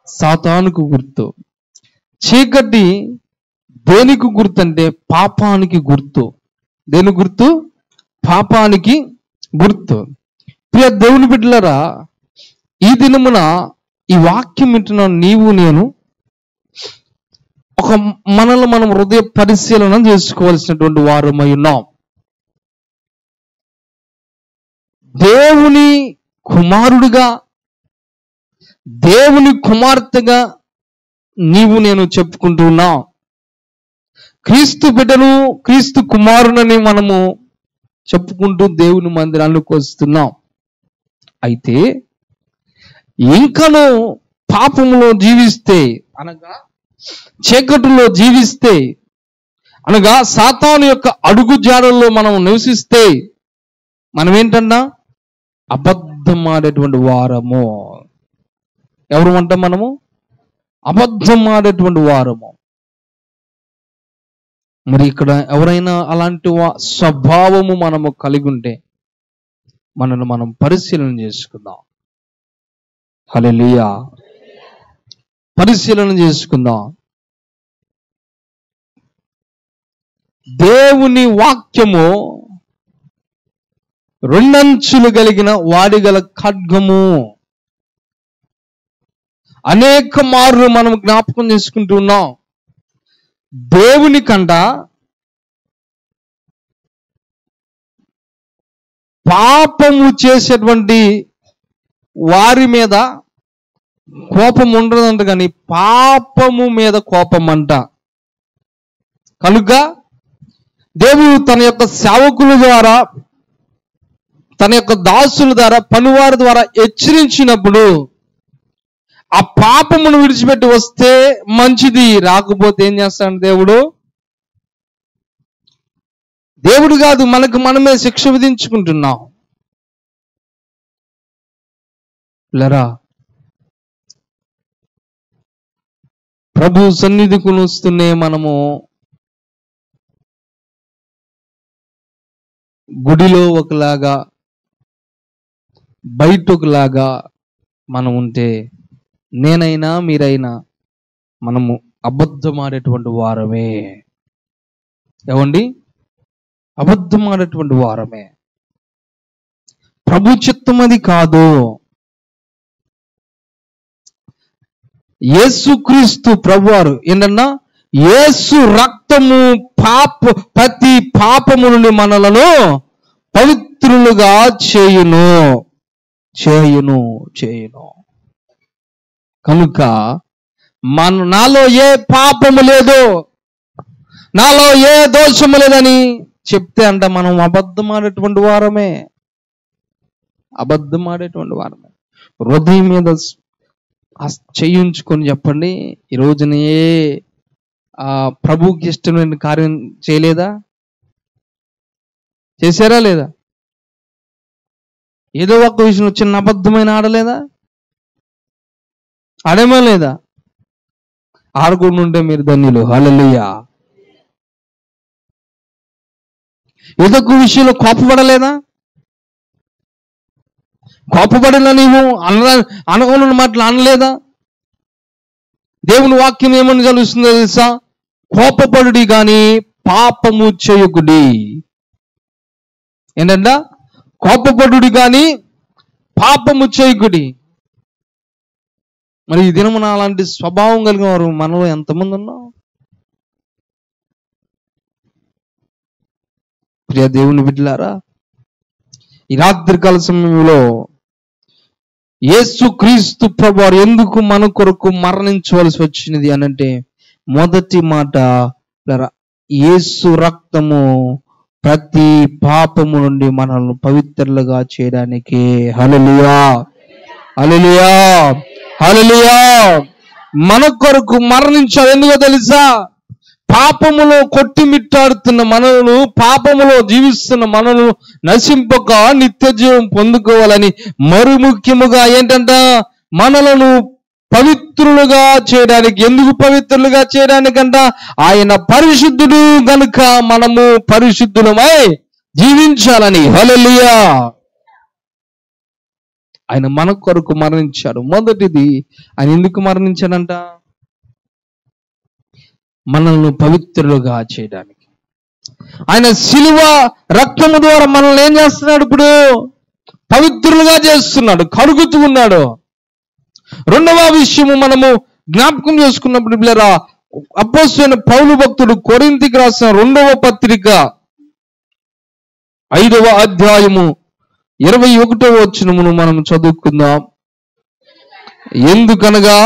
సాతానుకు గుర్తు. చీకటి దేనికి గుర్తు అంటే పాపానికి గుర్తు. దేని గుర్తు? పాపానికి గుర్తు. ప్రియ దేవుని బిడ్డలారా, ఈ దినమున ఈ వాక్యం వింటున్న నీవు నేను మనల్ని మనం హృదయ పరిశీలన చేసుకోవాల్సినటువంటి వారమై ఉన్నాం. దేవుని కుమారుడిగా, దేవుని కుమార్తెగా నీవు నేను చెప్పుకుంటూ ఉన్నాం. క్రీస్తు బిడ్డను, క్రీస్తు కుమారునని మనము చెప్పుకుంటూ దేవుని మందిరానికి వస్తున్నాం. అయితే ఇంకను పాపములో జీవిస్తే, అనగా చీకటిలో జీవిస్తే, అనగా సాతాను యొక్క అడుగు జాడల్లో మనం నివసిస్తే మనం ఏంటన్నా అబద్ధం ఆడేటువంటి వారము. ఎవరు అంటాం మనము? అబద్ధం ఆడేటువంటి వారము. మరి ఇక్కడ ఎవరైనా అలాంటి స్వభావము మనము కలిగి ఉంటే మనల్ని మనం పరిశీలన చేసుకుందాం. హల్లెలూయా. పరిశీలన చేసుకుందాం. దేవుని వాక్యము రెండంచులు కలిగిన వాడిగల ఖడ్గము. అనేక మార్లు మనం జ్ఞాపకం చేసుకుంటూ ఉన్నాం. దేవుని కంట పాపము చేసేటువంటి వారి మీద కోపం ఉండదంట, కానీ పాపము మీద కోపం అంట. కనుక దేవుడు తన యొక్క సేవకుల ద్వారా, తన యొక్క దాసుల ద్వారా, పనివారి ద్వారా హెచ్చరించినప్పుడు ఆ పాపమును విడిచిపెట్టి వస్తే మంచిది, రాకపోతే ఏం చేస్తాడు దేవుడు? దేవుడు కాదు, మనకు మనమే శిక్ష విధించుకుంటున్నాం. లేరా, ప్రభు సన్నిధికి వస్తూనే మనము గుడిలో ఒకలాగా, బయట ఒకలాగా మనం ఉంటే, నేనైనా మీరైనా మనము అబద్ధం ఆడేటువంటి వారమే. ఏమండి? అబద్ధం ఆడేటువంటి వారమే. ప్రభు చిత్తం అది కాదు. యేసుక్రీస్తు ప్రభువారు ఏంటన్నా, యేసు రక్తము ప్రతి పాపము నుండి మనలను పవిత్రులుగా చేయును. కనుక నాలో ఏ పాపము లేదు, నాలో ఏ దోషము లేదని చెప్తే అంట మనం అబద్ధం ఆడేటువంటి వారమే. హృదయం మీద చేయించుకొని చెప్పండి, ఈ రోజున ఏ ప్రభుకి ఇష్టమైన కార్యం చేయలేదా? చేశారా లేదా? ఏదో ఒక విషయంలో చిన్న అబద్ధమైన ఆడలేదా? ఆడేమో లేదా? ఆడకుండా ఉంటే మీరు ధన్యులు. హల్లెలూయా. ఏదో ఒక విషయంలో కోపపడలేదా? కోపపడిన నీవు అనగలను మాటలు అనలేదా? దేవుని వాక్యం ఏమని కలుస్తుందో తెలుసా? కోపపడుడి గాని పాపము చేయకుడి. ఏంటంట? కోపపడుడి గాని పాపము చేయకుడి. మరి ఈ దినమున అలాంటి స్వభావం కలిగిన వారు మనలో ఎంతమంది ఉన్నాం? ప్రియ దేవుని బిడ్డలారా, ఈ రాత్రికాల సమయంలో యేసుక్రీస్తు ప్రభువారు ఎందుకు మన కొరకు మరణించవలసి వచ్చినది అనంటే, మొదటి మాట, యేసు రక్తము ప్రతి పాపము నుండి మనల్ని పవిత్రులుగా చేయడానికి. హల్లెలూయా, హల్లెలూయా, హల్లెలూయా. మన కొరకు మరణించాడు. ఎందుకో తెలుసా? పాపములో కొట్టిమిట్టాడుతున్న మనలను, పాపములో జీవిస్తున్న మనలను నశింపక నిత్య జీవం పొందుకోవాలని, మరి ముఖ్యముగా ఏంటంట, మనలను పవిత్రులుగా చేయడానికి. ఎందుకు పవిత్రులుగా చేయడానికంట? ఆయన పరిశుద్ధుడు గనుక మనము పరిశుద్ధులమై జీవించాలని. హల్లెలూయా. ఆయన మన కొరకు మరణించాడు. మొదటిది, ఆయన ఎందుకు మరణించాడంట? మనల్ని పవిత్రులుగా చేయడానికి. ఆయన శిలువ రక్తము ద్వారా మనల్ని ఏం చేస్తున్నాడు? ఇప్పుడు పవిత్రులుగా చేస్తున్నాడు, కడుగుతూ ఉన్నాడు. రెండవ విషయము మనము జ్ఞాపకం చేసుకున్నప్పుడు పిల్లరా, అపోస్తలుడైన పౌలు భక్తుడు కొరింథీకి రాసిన 2వ పత్రిక 5వ అధ్యాయము 21వ వచనమును మనం చదువుకుందాం. ఎందుకనగా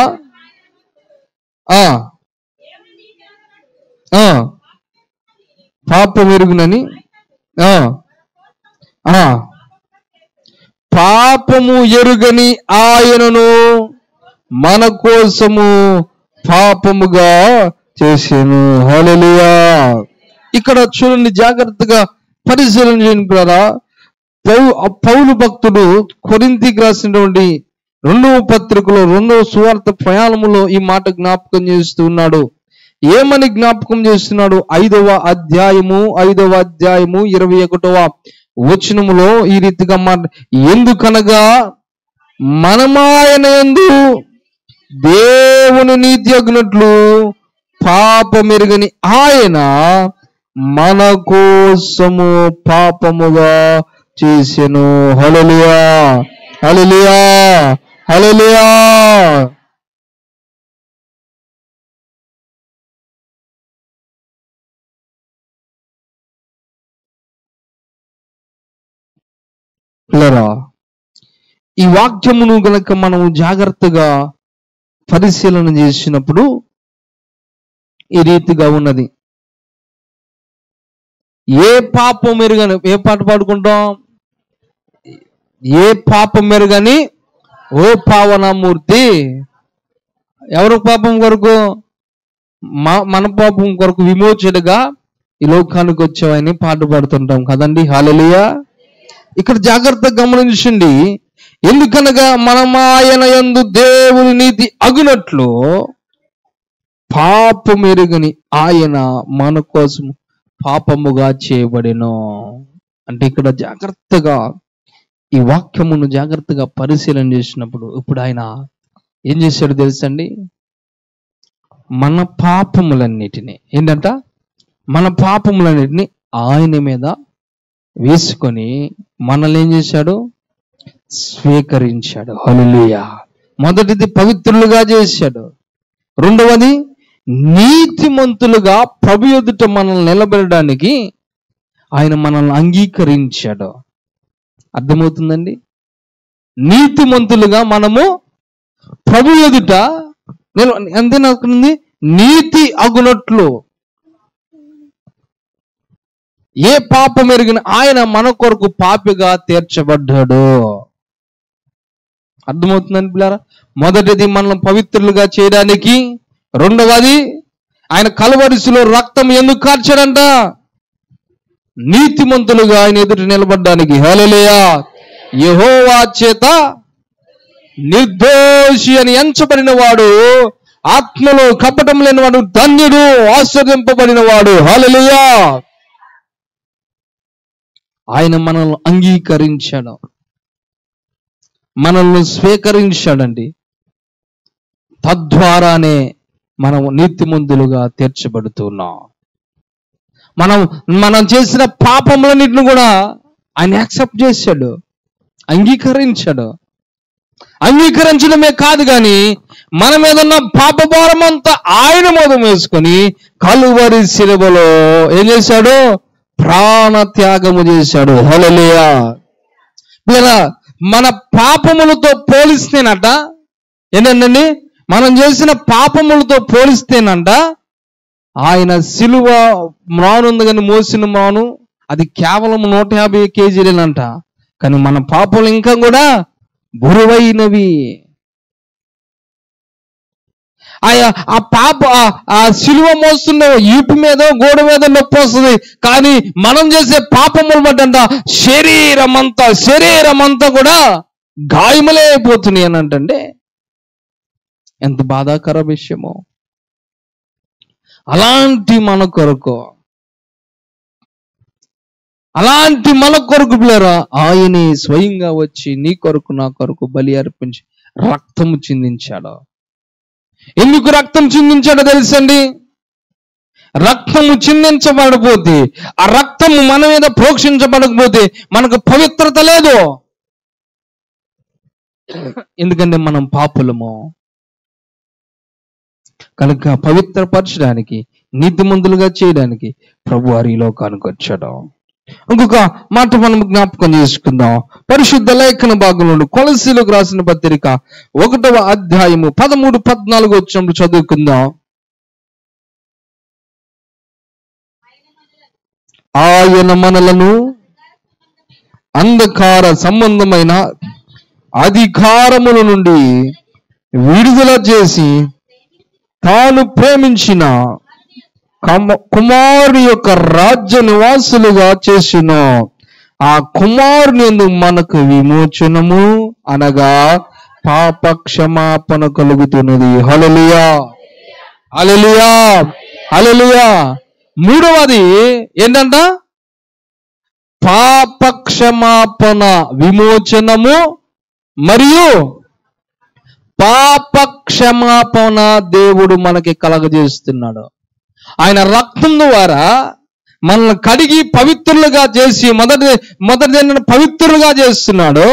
పాపం ఎరుగునని, పాపము ఎరుగని ఆయనను మన కోసము పాపముగా చేసాను. హల్లెలూయా. ఇక్కడ చూడండి, జాగ్రత్తగా పరిశీలన చేయండి బ్రదరా. పౌలు భక్తుడు కొరింథీకి రాసినటువంటి 2వ పత్రికలో 2వ సువార్త ప్రయాణములో ఈ మాట జ్ఞాపకం చేస్తూ ఉన్నాడు. ఏమని జ్ఞాపకం చేస్తున్నాడు? 5వ అధ్యాయము 21వ వచనములో ఈ రీతిగా ఎందుకనగా మనమాయన యందు దేవుని నీతి అగునట్లు పాపమెరుగని ఆయన మన కోసము పాపముగా చేసెను. హల్లెలూయా, హల్లెలూయా, హల్లెలూయా. ఈ వాక్యమును గనక మనము జాగ్రత్తగా పరిశీలన చేసినప్పుడు ఈ రీతిగా ఉన్నది. ఏ పాపం మెరుగని, ఏ పాట పాడుకుంటాం? ఏ పాపం మెరుగని ఓ పావనమూర్తి. ఎవరి పాపం కొరకు? మన పాపం కొరకు విమోచనగా ఈ లోకానికి వచ్చావని పాట పాడుతుంటాం కదండి. హల్లెలూయా. ఇక్కడ జాగ్రత్తగా గమనించండి. ఎందుకనగా మనమాయన యందు దేవుని నీతి అగునట్లు పాపమెరుగని ఆయన మన కోసం పాపముగా చేయబడెను. అంటే ఇక్కడ జాగ్రత్తగా ఈ వాక్యమును జాగ్రత్తగా పరిశీలన చేసినప్పుడు ఇప్పుడు ఆయన ఏం చేశాడు తెలుసండి? మన పాపములన్నిటినీ ఏంటంట? మన పాపములన్నిటినీ ఆయన మీద వేసుకొని మనల్ని ఏం చేశాడు? స్వీకరించాడు. హల్లెలూయా. మొదటిది పవిత్రులుగా చేశాడు. రెండవది నీతిమంతులుగా ప్రభు ఎదుట మనల్ని నిలబెట్టడానికి ఆయన మనల్ని అంగీకరించాడు. అర్థమవుతుందండి? నీతిమంతులుగా మనము ప్రభు ఎదుట అంతేనాకుంది, నీతి అగునట్లు. ఏ పాపం ఎరిగిన ఆయన మన కొరకు పాపిగా తీర్చబడ్డాడు. అర్థమవుతుందండి పిల్లారా? మొదటిది మనల్ని పవిత్రులుగా చేయడానికి, రెండవది ఆయన కలువరిసిలో రక్తం ఎందుకు కార్చాడంట? నీతిమంతులుగా ఆయన ఎదుట నిలబడ్డానికి. హల్లెలూయా. యెహోవా చేత నిర్దోషి అని ఎంచబడిన వాడు, ఆత్మలో కపటం లేని వాడు ధన్యుడు, ఆశ్చర్యింపబడిన వాడు. హల్లెలూయా. ఆయన మనల్ని అంగీకరించాడు, మనల్ని స్వీకరించాడండి. తద్వారానే మనం నీతిమంతులుగా తీర్చబడుతున్నాం. మనం చేసిన పాపములన్నిటిని కూడా ఆయన యాక్సెప్ట్ చేశాడు, అంగీకరించాడు. అంగీకరించడమే కాదు కానీ మన మీద ఉన్న పాపభారం అంతా ఆయన మోదం వేసుకొని కలువరి శిలువలో ఏం చేశాడు? ప్రాణ త్యాగము చేశాడు. హల్లెలూయా. మన పాపములతో పోలిస్తేనట ఏంటండి, మనం చేసిన పాపములతో పోలిస్తేనంట ఆయన శిలువ మ్రానుంది కానీ మోసిన మ్రాను అది కేవలం 150 కేజీలేనంట. కానీ మన పాపలు ఇంకా కూడా బరువైనవి. ఆ పాప ఆ శిలువ మోస్తున్న ఈపు మీద గోడ మీద నొప్పి వస్తుంది. కానీ మనం చేసే పాపములు బట్టంట శరీరం అంతా కూడా గాయములే అయిపోతున్నాయి అని అంటే ఎంత బాధాకర విషయమో. అలాంటి మన కొరకు అలాంటి మన కొరకు పిల్లరా ఆయనే స్వయంగా వచ్చి నీ కొరకు నా కొరకు బలి అర్పించి రక్తము చిందించాడు. ఎందుకు రక్తం చిందించాడో తెలుసండి? రక్తము చిందించబడకపోతే, ఆ రక్తము మన మీద ప్రోక్షించబడకపోతే మనకు పవిత్రత లేదు. ఎందుకంటే మనం పాపులము కనుక పవిత్రపరచడానికి, నీతిమంతులుగా చేయడానికి ప్రభు వారు ఈ లోకానికి వచ్చాడు. ఇంకొక మాట మనం జ్ఞాపకం చేసుకుందాం. పరిశుద్ధ లేఖన భాగంలో కొలసీలకు రాసిన పత్రిక 1వ అధ్యాయము 13-14 వచ్చినప్పుడు చదువుకుందాం. ఆయన మనలను అంధకార సంబంధమైన అధికారముల నుండి విడుదల చేసి తాను ప్రేమించిన కుమారుని యొక్క రాజ్య నివాసులుగా చేసిన ఆ కుమారుని యందు మనకు విమోచనము అనగా పాప క్షమాపణ కలుగుతున్నది. హల్లెలూయా, హల్లెలూయా, హల్లెలూయా. మూడవది ఏంటంట? పాప క్షమాపణ, విమోచనము మరియు పాప క్షమాపణ దేవుడు మనకి కలగజేస్తున్నాడు. ఆయన రక్తం ద్వారా మనల్ని కడిగి పవిత్రులుగా చేసి మొదటి పవిత్రులుగా చేస్తున్నాడు.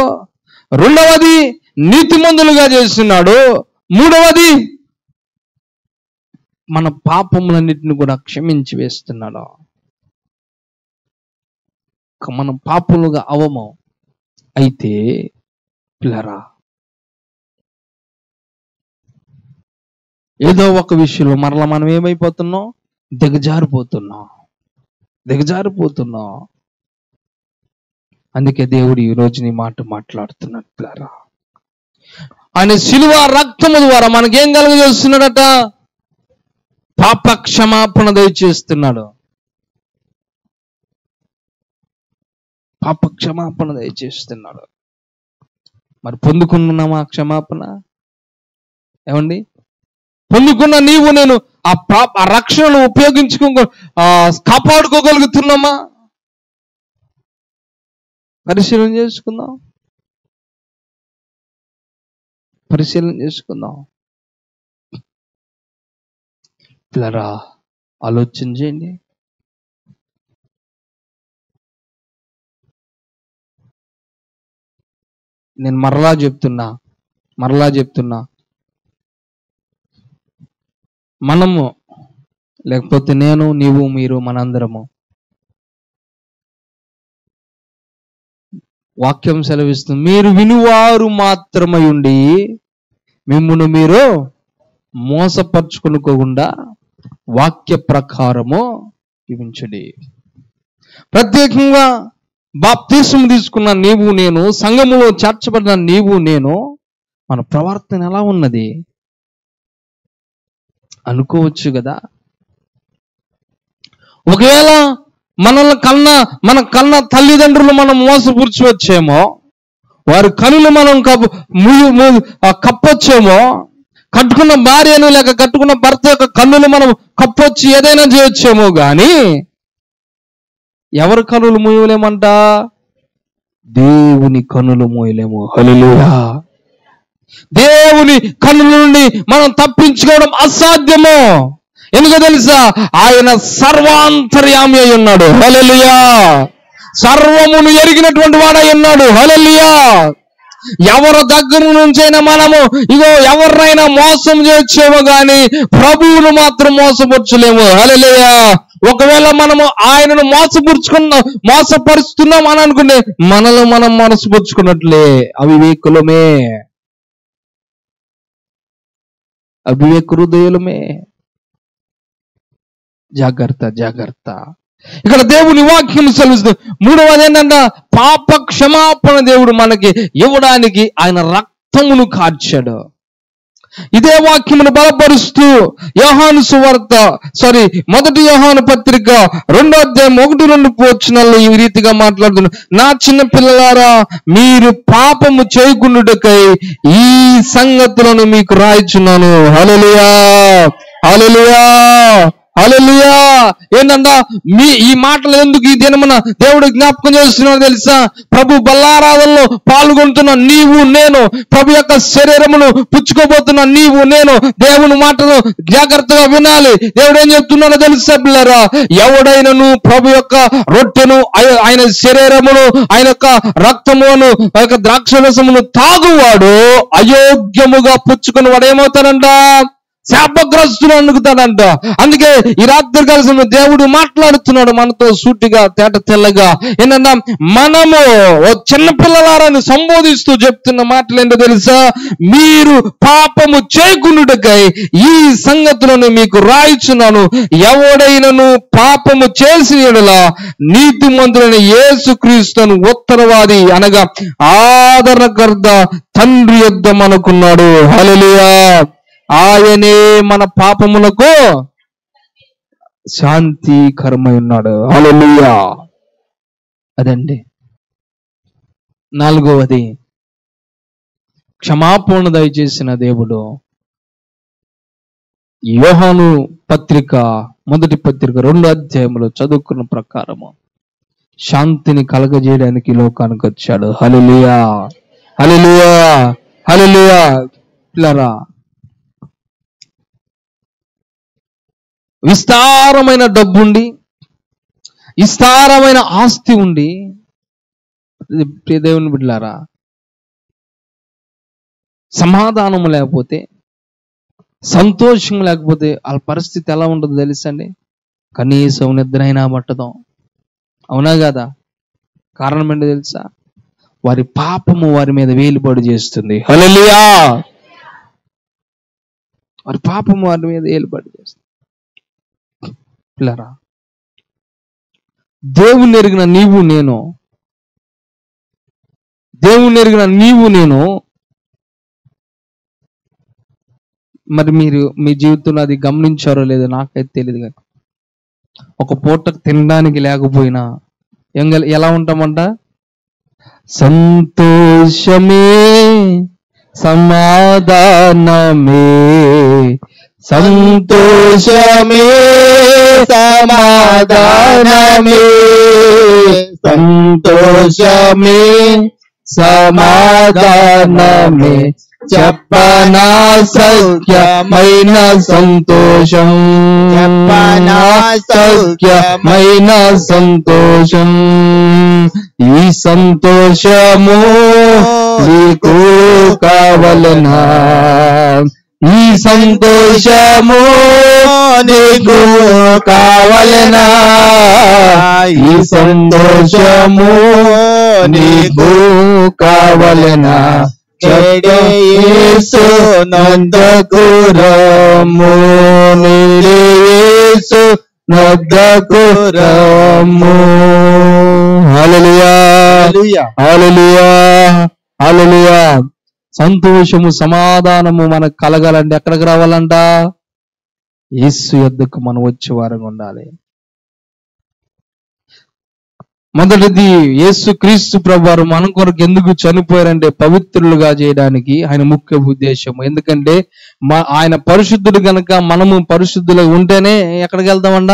రెండవది నీతిమంతులుగా చేస్తున్నాడు. మూడవది మన పాపములన్నిటిని కూడా క్షమించి వేస్తున్నాడు. మనం పాపములుగా అవము. అయితే పిల్లరా, ఏదో ఒక విషయంలో మరలా మనం ఏమైపోతున్నాం? దిగజారిపోతున్నాం. అందుకే దేవుడు ఈ రోజు నీ మాట మాట్లాడుతున్నాడు. పిల్లరా, ఆయన శిలువ రక్తము ద్వారా మనకేం కలుగజేస్తున్నాడట? పాప క్షమాపణ దయచేస్తున్నాడు. పాప క్షమాపణ దయచేస్తున్నాడు. మరి పొందుకున్నామా క్షమాపణ? ఏమండి, పొందుకున్న నీవు నేను ఆ రక్షణను కాపాడుకోగలుగుతున్నామా? పరిశీలన చేసుకుందాం. పిల్లరా, ఆలోచన చేయండి. నేను మరలా చెప్తున్నా మనము, లేకపోతే నేను, నీవు, మీరు, మనందరము వాక్యం సెలవిస్తుంది, మీరు వినువారు మాత్రమై ఉండి మిమ్మును మీరు మోసపరుచుకొనుకోకుండా వాక్య ప్రకారము జీవించండి. ప్రత్యేకంగా బాప్తిస్మం తీసుకున్న నీవు నేను, సంఘములో చేర్చబడిన నీవు నేను, మన ప్రవర్తన ఎలా ఉన్నది అనుకోవచ్చు కదా. ఒకవేళ మన కన్న తల్లిదండ్రులు మనం మోసపురిచి వచ్చేమో, వారి కనులు మనం కప్పొచ్చేమో, కట్టుకున్న భార్యను లేక కట్టుకున్న భర్త యొక్క కన్నులు మనం కప్పొచ్చి ఏదైనా చేయొచ్చేమో, గాని ఎవరి కనులు మూయలేమంట? దేవుని కన్నులు మూయలేము. హల్లెలూయా. దేవుని కన్నుల నుండి మనం తప్పించుకోవడం అసాధ్యము. ఎందుకో తెలుసా? ఆయన సర్వాంతర్యామి అయి ఉన్నాడు. హల్లెలూయా. సర్వమును ఎరిగినటువంటి వాడై ఉన్నాడు. హల్లెలూయా. ఎవరి దగ్గర నుంచైనా మనము ఎవరినైనా మోసం చేయొచ్చేమో గాని ప్రభువును మాత్రం మోసపరచలేము. హల్లెలూయా. ఒకవేళ మనము ఆయనను మోసపరుస్తున్నాం అని అనుకుంటే మనలో మనం మోసపరుచుకున్నట్లే. అవివేక హృదయులమే. జాగ్రత్త. ఇక్కడ దేవుని వాక్యం సెలవుస్తుంది. మూడవది ఏంటంటే పాప క్షమాపణ దేవుడు మనకి ఇవ్వడానికి ఆయన రక్తమును కార్చాడు. ఇదే వాక్యమును బలపరుస్తూ యోహాను సువార్త మొదటి యోహాను పత్రిక 2వ అధ్యాయం 1-2 వచనాల్లో ఈ రీతిగా మాట్లాడుతున్నారు. నా చిన్న పిల్లలారా, మీరు పాపము చేయకుండుటకై ఈ సంగతులను మీకు రాయిచున్నాను. హల్లెలూయా, హల్లెలూయా, హల్లెలూయా. ఏంటంట ఈ మాటలు ఎందుకు ఈ దినమున దేవుడు జ్ఞాపకం చేస్తున్నాడు తెలుసా? ప్రభు బల్లారాధనలో పాల్గొంటున్న నీవు నేను, ప్రభు యొక్క శరీరమును పుచ్చుకోబోతున్న నీవు నేను దేవుని మాటలు జాగ్రత్తగా వినాలి. దేవుడు ఏం చెప్తున్నాడో తెలుసా పిల్లరా? ఎవడైనను ప్రభు యొక్క రొట్టెను, ఆయన శరీరమును, ఆయన యొక్క రక్తమును, ఆ యొక్క ద్రాక్షరసమును తాగువాడు అయోగ్యముగా పుచ్చుకుని వాడు ఏమవుతాడంట? శాపగ్రస్తులు అనుకుతాడంట. అందుకే ఈ రాత్రి కలిసి దేవుడు మాట్లాడుతున్నాడు మనతో సూటిగా తేట తెల్లగా. ఏంటన్నా మనము చిన్నపిల్లలారని సంబోధిస్తూ చెప్తున్న మాటలు ఏంటో తెలుసా? మీరు పాపము చేయకుండుటకై ఈ సంగతులను మీకు రాయిచున్నాను. ఎవడైనను పాపము చేసిన యెడల నీతిమంతుడైన యేసుక్రీస్తును ఉత్తరవాది అనగా ఆదరణకర్త తండ్రి యొద్ద మనకున్నాడు. హల్లెలూయా. ఆయనే మన పాపములకు శాంతికరమై ఉన్నాడు. హల్లెలూయా. అదండి. 4వది, క్షమాపణ దయచేసిన దేవుడు. యోహాను పత్రిక, మొదటి పత్రిక 2వ అధ్యాయంలో చదువుకున్న ప్రకారము శాంతిని కలగజేయడానికి లోకానికి వచ్చాడు. హల్లెలూయా. హల్లెలూయా. హల్లెలూయా. పిల్లరా, విస్తారమైన డబ్బుండి, విస్తారమైన ఆస్తి ఉండి, దేవుని బిడ్డలారా, సమాధానం లేకపోతే, సంతోషం లేకపోతే వాళ్ళ పరిస్థితి ఎలా ఉంటుందో తెలుసండి? కనీసం నిద్రైనా పట్టదాం. అవునా కదా? కారణం ఏంటో తెలుసా? వారి పాపము వారి మీద వేలుబడి చేస్తుంది. హల్లెలూయా. వారి పాపము వారి మీద వేలుబడి చేస్తుంది. పిల్లరా, దేవుని ఎరిగిన నీవు నేను, దేవుని ఎరిగిన నీవు నేను, మరి మీరు మీ జీవితంలో అది గమనించారో లేదో నాకైతే తెలియదు. కానీ ఒక పూట తినడానికి లేకపోయినా ఎలా ఉంటామంట? సంతోషమే సమాధానమే, సంతోషమే సమాధానమే, సంతోషమే సమాధానమే, చెప్పనా సౌఖ్యమైన సంతోషం, చెప్పనా సౌఖ్యమైన సంతోషం. ఈ సంతోషము నీకు కావలనా? ఈ సంతోషము నీకు కావలనా? ఈ సంతోషము నీకు కావలనా? యేసు నొద్దకు రమ్ము, యేసు నొద్దకు రమ్ము. హల్లెలూయా. హల్లెలూయా. హల్లెలూయా. సంతోషము సమాధానము మనకు కలగాలంటే ఎక్కడికి రావాలంట? యేసు యొద్దకు మనం వచ్చే వారంగా ఉండాలి. మొదటిది, యేసు క్రీస్తు ప్రభువారు మన కొరకు ఎందుకు చనిపోయారంటే పవిత్రులుగా చేయడానికి ఆయన ముఖ్య ఉద్దేశం. ఎందుకంటే ఆయన పరిశుద్ధుడు కనుక మనము పరిశుద్ధులుగా ఉంటేనే ఎక్కడికి వెళ్తామంట?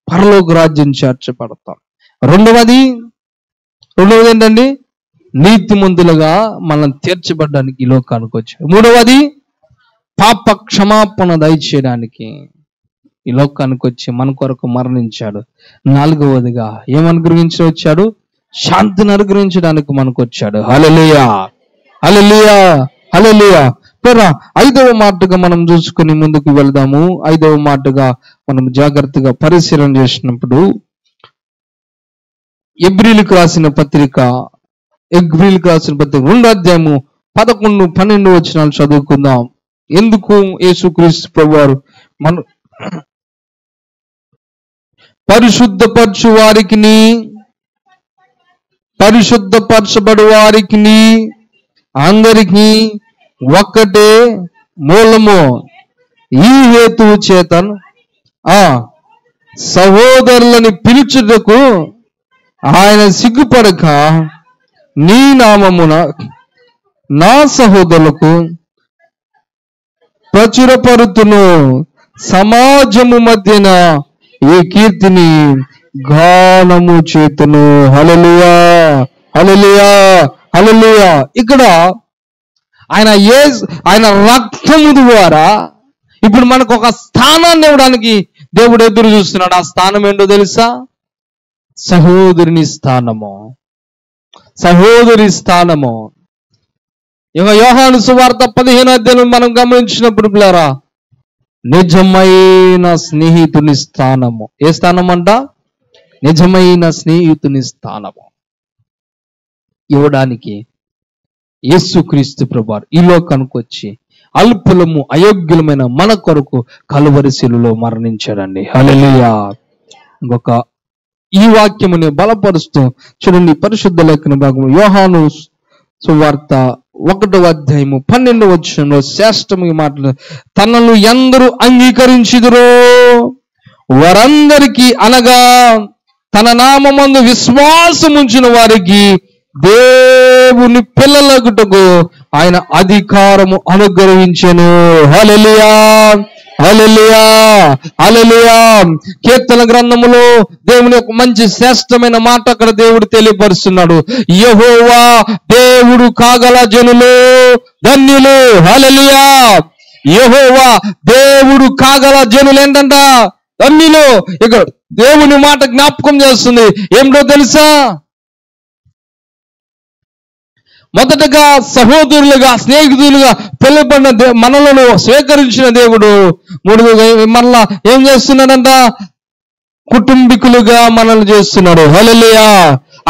పరలోక రాజ్యం చేర్చబడతాం. రెండవది ఏంటండి? నీతిమంతులుగా మనం తీర్చబడ్డానికి ఈ లోకానికి వచ్చాడు. మూడవది, పాప క్షమాపణ దయచేయడానికి ఈ లోకానికి వచ్చి మన కొరకు మరణించాడు. నాలుగవదిగా ఏమనుగ్రహించి వచ్చాడు? శాంతిని అనుగ్రహించడానికి మనకు వచ్చాడు. హల్లెలూయా. హల్లెలూయా. హల్లెలూయా. పేరా 5వ మాటగా మనం చూసుకుని ముందుకు వెళ్దాము. 5వ మాటగా మనం జాగ్రత్తగా పరిశీలన చేసినప్పుడు ఎబ్రీలకు రాసిన పత్రిక 2వ అధ్యాయము 11, 12 వచనాలు చదువుకుందాం. ఎందుకు యేసుక్రీస్తు ప్రభువారు మన పరిశుద్ధపరచు వారికి, పరిశుద్ధపరచబడు వారికి అందరికీ ఒక్కటే మూలము. ఈ హేతువు చేత సహోదరులని పిలుచుటకు ఆయన సిగ్గుపడక నీ నామమున నా సహోదరులకు ప్రచురపరుతును. సమాజము మధ్యన ఈ కీర్తిని గానము చేతును. హల్లెలూయా, హల్లెలూయా, హల్లెలూయా. ఇక్కడ ఆయన రక్తము ద్వారా ఇప్పుడు మనకు ఒక స్థానాన్ని ఇవ్వడానికి దేవుడు ఎదురు చూస్తున్నాడు. ఆ స్థానం ఏంటో తెలుసా? సహోదరుని స్థానము, సహోదరి స్థానము. ఇక యోహాను సువార్త 15వ అధ్యాయం మనం గమనించినప్పుడు పిల్లరా, నిజమైన స్నేహితుని స్థానము. ఏ స్థానం అంట? నిజమైన స్నేహితుని స్థానము ఇవ్వడానికి యేసుక్రీస్తు ప్రభువారు ఈ లోకానికి వచ్చి అల్పులము అయోగ్యులమైన మన కొరకు కలువరి శిలువలో మరణించాడండి. హల్లెలూయా. ఇంకొక ఈ వాక్యముని బలపరుస్తూ చూడండి, పరిశుద్ధ లేఖన భాగము యోహాను సువార్త 1వ అధ్యాయము 12వ వచనంలో శ్రేష్టమైన మాటలు, తనను ఎందరూ అంగీకరించుదురో వారందరికీ, అనగా తన నామమందు విశ్వాసముంచిన వారికి దేవుని పిల్లలగుటకు ఆయన అధికారము అనుగ్రహించెను. హల్లెలూయా, హల్లెలూయా, హల్లెలూయా. కీర్తన గ్రంథములో దేవుని యొక్క మంచి శ్రేష్టమైన మాట అక్కడ దేవుడు తెలియపరుస్తున్నాడు. యెహోవా దేవుడు కాగల జనులు ధన్యులు. హల్లెలూయా. యెహోవా దేవుడు కాగల జనులు ఏంటంట? ధన్యులు. ఇక్కడ దేవుని మాట జ్ఞాపకం చేస్తుంది. ఏమిటో తెలుసా? మొదటగా సహోదరులుగా, స్నేహితులుగా పిలువబడిన మనలను స్వీకరించిన దేవుడు మరలా ఏం చేస్తున్నాడంట? కుటుంబీకులుగా మనల్ని చేస్తున్నాడు. హల్లెలూయా.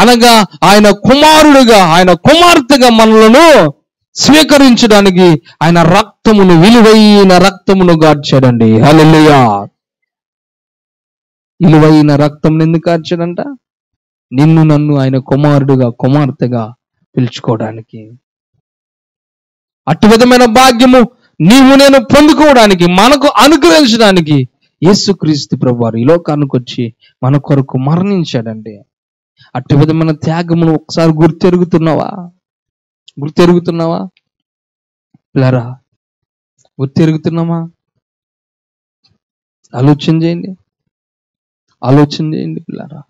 అనగా ఆయన కుమారుడుగా, ఆయన కుమార్తెగా మనలను స్వీకరించడానికి ఆయన రక్తమును, విలువైన రక్తమును గార్చాడండి. హల్లెలూయా. విలువైన రక్తం ఎందుకు కార్చాడంట? నిన్ను నన్ను ఆయన కుమారుడుగా, కుమార్తెగా పిలుచుకోవడానికి. అటు విధమైన భాగ్యము నీవు నేను పొందుకోవడానికి, మనకు అనుగ్రహించడానికి యేసుక్రీస్తు ప్రభువారు ఈ లోకానికి వచ్చి మన కొరకు మరణించాడండి. అటు విధమైన త్యాగమును ఒకసారి గుర్తెరుగుతున్నావా? పిల్లరా, గుర్తెరుగుతున్నామా? ఆలోచన చేయండి పిల్లరా.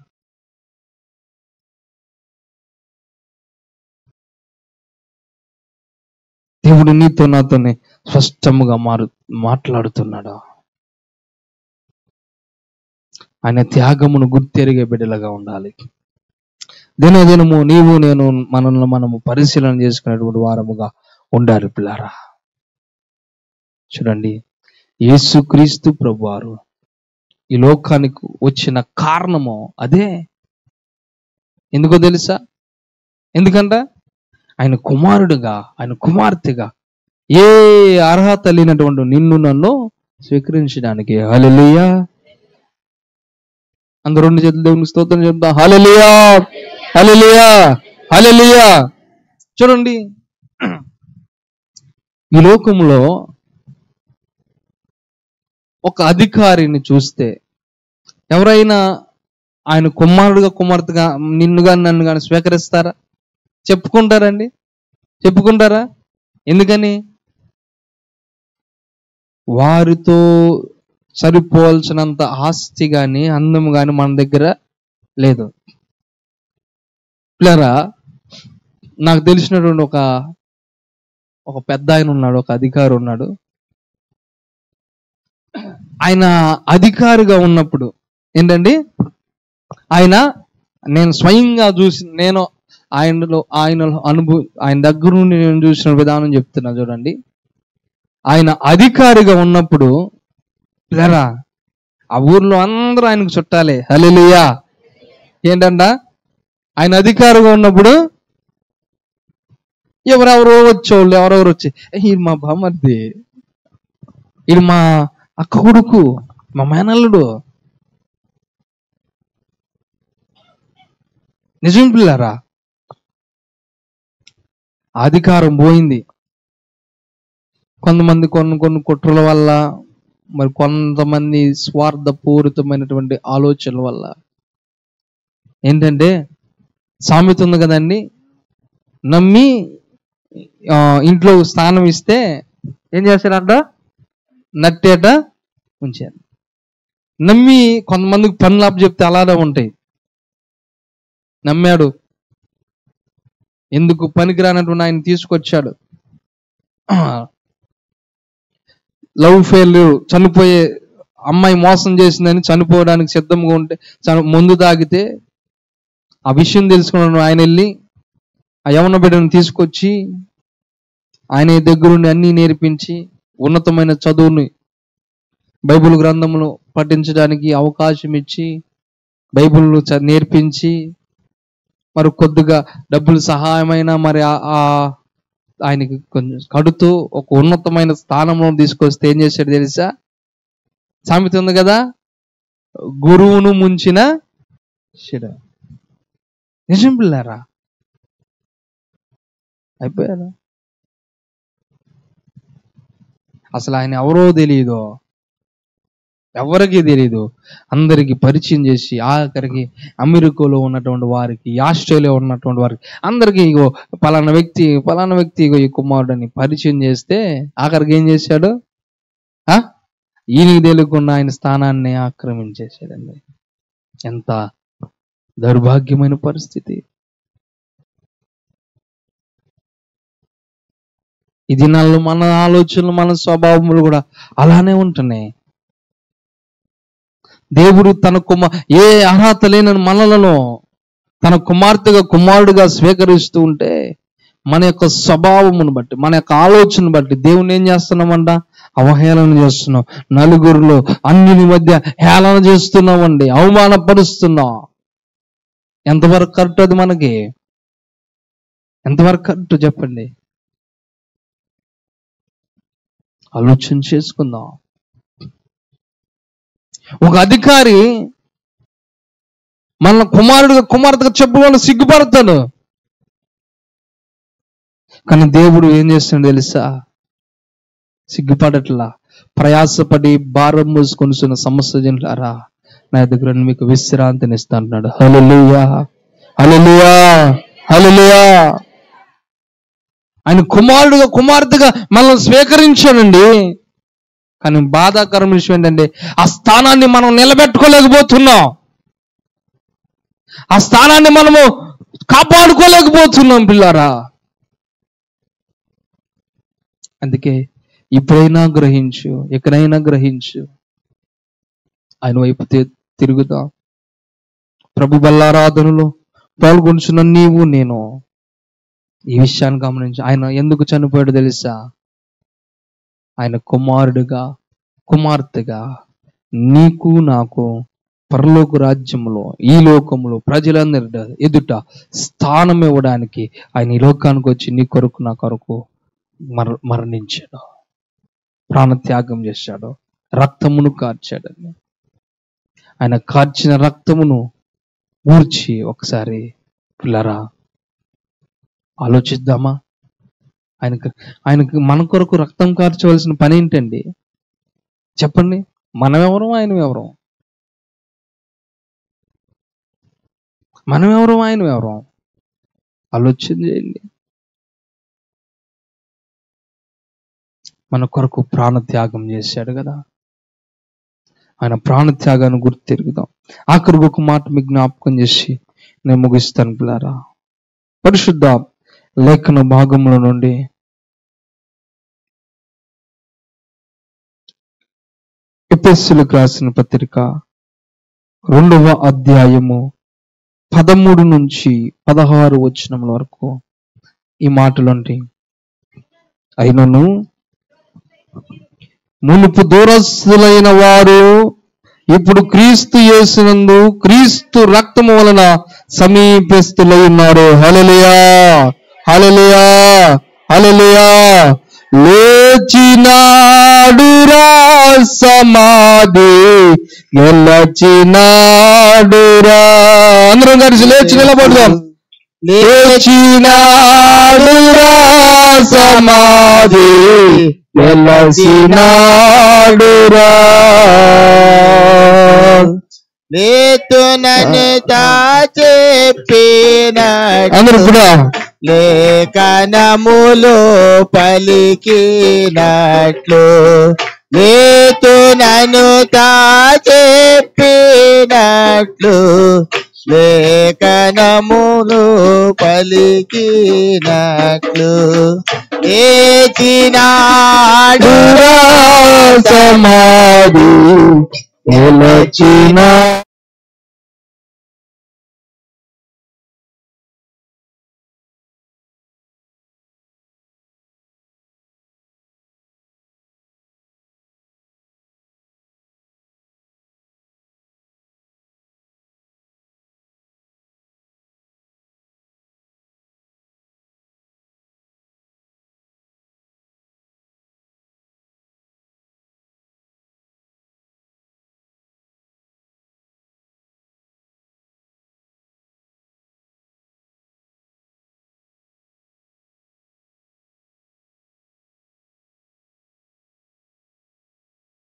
దేవుడు నీతో నాతోనే స్పష్టముగా మాట్లాడుతున్నాడు. ఆయన త్యాగమును గుర్తెరిగే బిడ్డలుగా ఉండాలి. దినదినము నీవు నేను మనల్ని మనము పరిశీలన చేసుకునేటువంటి వారముగా ఉండాలి పిల్లారా. చూడండి, యేసుక్రీస్తు ప్రభువారు ఈ లోకానికి వచ్చిన కారణము అదే. ఎందుకో తెలుసా? ఎందుకంట ఆయన కుమారుడుగా, ఆయన కుమార్తెగా ఏ అర్హత లేనటువంటి నిన్ను నన్ను స్వీకరించడానికి. హల్లెలూయా. అందరూ రెండు చేతులు దేవునికి స్తోత్రం చెప్తా. హల్లెలూయా, హల్లెలూయా, హల్లెలూయా. చూడండి, ఈ లోకంలో ఒక అధికారిని చూస్తే ఎవరైనా ఆయన కుమారుడుగా, కుమార్తెగా నిన్ను కానీ నన్ను కానీ స్వీకరిస్తారా? చెప్పుకుంటారా? ఎందుకని? వారితో సరిపోవాల్సినంత ఆస్తి కానీ, అందం కానీ మన దగ్గర లేదు. పిల్లరా, నాకు తెలిసినటువంటి ఒక పెద్ద ఆయన ఉన్నాడు, ఒక అధికారి ఉన్నాడు. ఆయన అధికారిగా ఉన్నప్పుడు ఏంటండి, నేను స్వయంగా చూసి, ఆయన దగ్గర నుండి నేను చూసిన విధానం చెప్తున్నా చూడండి. ఆయన అధికారిగా ఉన్నప్పుడు పిల్లరా, ఆ ఊర్లో అందరూ ఆయనకు చుట్టాలే. హల్లెలూయా. ఏంటంట, ఆయన అధికారిగా ఉన్నప్పుడు ఎవరెవరో వచ్చి, ఇది మా బామర్ది, ఇది మా అక్క కొడుకు, మా మేనల్లుడు. నిజం పిల్లారా, అధికారం పోయింది. కొంతమంది కొన్ని కుట్రల వల్ల, మరి కొంతమంది స్వార్థపూరితమైనటువంటి ఆలోచనల వల్ల ఏంటంటే, సామెత ఉంది కదండి, నమ్మి ఇంట్లో స్థానం ఇస్తే ఏం చేశారంట? నట్టేట ఉంచారు. నమ్మి కొంతమందికి పనులు చెప్తే అలానే ఉంటాయి. నమ్మాడు, ఎందుకు పనికిరానటువంటి ఆయన తీసుకొచ్చాడు. లవ్ ఫెయిల్యూర్, చనిపోయే అమ్మాయి మోసం చేసిందని చనిపోవడానికి సిద్ధంగా ఉంటే ముందు తాగితే ఆ విషయం తెలుసుకున్నాడు. ఆయన వెళ్ళి ఆ యవన బిడ్డను తీసుకొచ్చి ఆయన దగ్గరుండి అన్నీ నేర్పించి ఉన్నతమైన చదువుని బైబిల్ గ్రంథంలో పఠించడానికి అవకాశం ఇచ్చి బైబిల్ నేర్పించి మరి కొద్దిగా డబ్బులు సహాయమైన మరి ఆయనకి కొంచెం కడుతూ ఒక ఉన్నతమైన స్థానంలో తీసుకొస్తే ఏం చేశాడు తెలుసా? సామెత ఉంది కదా, గురువును ముంచిన శిడ. నిజం పిల్లారా, అయిపోయారా? అసలు ఆయన ఎవరో తెలియదు, ఎవరికి తెలియదు. అందరికి పరిచయం చేసి ఆఖరికి అమెరికాలో ఉన్నటువంటి వారికి, ఆస్ట్రేలియా ఉన్నటువంటి వారికి అందరికి ఇగో పలానా వ్యక్తి ఇగో ఈ కుమారుడని పరిచయం చేస్తే ఆఖరికి ఏం చేశాడు? ఈయనకి తెలియకుండా ఆయన స్థానాన్ని ఆక్రమించేశాడండి. ఎంత దౌర్భాగ్యమైన పరిస్థితి. ఈ దినాల్లో మన ఆలోచనలు, మన స్వభావములు కూడా అలానే ఉంటున్నాయి. దేవుడు తన ఏ అర్హత లేని మనలను తన కుమార్తెగా, కుమారుడుగా స్వీకరిస్తూ ఉంటే మన యొక్క స్వభావమును బట్టి, మన యొక్క ఆలోచన బట్టి దేవుని ఏం చేస్తున్నామంట? అవహేళన చేస్తున్నాం. నలుగురిలో అన్నిటి మధ్య హేళన చేస్తున్నామండి, అవమానపరుస్తున్నాం. ఎంతవరకు కరెక్ట్ అది? మనకి ఎంతవరకు కరెక్ట్ చెప్పండి? ఆలోచన చేసుకుందాం. ఒక అధికారి మన కుమార్తెగా చెప్పుకోవాలని సిగ్గుపడతాడు. కానీ దేవుడు ఏం చేస్తాడు తెలుసా? సిగ్గుపడట్లా. ప్రయాసపడి భారం మోసుకొనిస్తున్న సమస్య జనులారా, నా దగ్గర మీకు విశ్రాంతిని ఇస్తా అంటున్నాడు. హల్లెలూయా, హల్లెలూయా, హల్లెలూయా. ఆయన కుమారుడుగా, కుమార్తెగా మనల్ని స్వీకరించాడండి. కానీ బాధాకరమైన విషయం ఏంటంటే ఆ స్థానాన్ని మనం నిలబెట్టుకోలేకపోతున్నాం, ఆ స్థానాన్ని మనము కాపాడుకోలేకపోతున్నాం పిల్లారా. అందుకే ఇప్పుడైనా గ్రహించు, ఎక్కడైనా గ్రహించు, ఆయన వైపు తిరుగుదాం. ప్రభు బల్లారాధనలో పాల్గొంటున్న నీవు నేను ఈ విషయాన్ని గమనించి, ఆయన ఎందుకు చనిపోయాడు తెలుసా? ఆయన కుమారుడుగా, కుమార్తెగా నీకు నాకు పరలోక రాజ్యంలో, ఈ లోకంలో ప్రజలందరి ఎదుట స్థానం ఇవ్వడానికి ఆయన ఈ లోకానికి వచ్చి నీ కొరకు, నా కొరకు మరణించాడు, ప్రాణత్యాగం చేశాడు, రక్తమును కార్చాడని. ఆయన కార్చిన రక్తమును ఊర్చి ఒకసారి పిల్లరా ఆలోచిద్దామా? ఆయనకి మన కొరకు రక్తం కార్చవలసిన పని ఏంటండి చెప్పండి? మనమెవరం, ఆయన ఎవరం? మనమెవరం, ఆయన ఎవరం? ఆలోచన చేయండి. మన కొరకు ప్రాణత్యాగం చేశాడు కదా, ఆయన ప్రాణత్యాగాన్ని గుర్తు తిరుగుదాం. ఆఖరికి ఒక మాట మీకు జ్ఞాపకం చేసి నేను ముగిస్తాను పిల్లారా. పరిశుద్ధ లేఖన భాగంలో నుండి ఎఫెసీయులకు రాసిన పత్రిక 2వ అధ్యాయము 13 నుంచి 16 వచనముల వరకు ఈ మాటలుంటాయి. అయినను మునుపు దూరస్తులైన వారు ఇప్పుడు క్రీస్తు యేసునందు క్రీస్తు రక్తము వలన సమీపస్తులై ఉన్నారు. హల్లెలూయా, హల్లెలూయా, హల్లెలూయా. లేచినాడురా సమాధి గెలచినాడురా. అందరం కలిసి లేచి నిలబడదాం. లేచినాడురా సమాధి గెలచినాడురా. లేతునని చెప్పిన అందరూ కూడా లేఖనములో పలికినట్లు లేతునను తా చెప్పినట్లు లేఖనములు పలికినట్లు ఏచినాడు సమాధి నిలచిన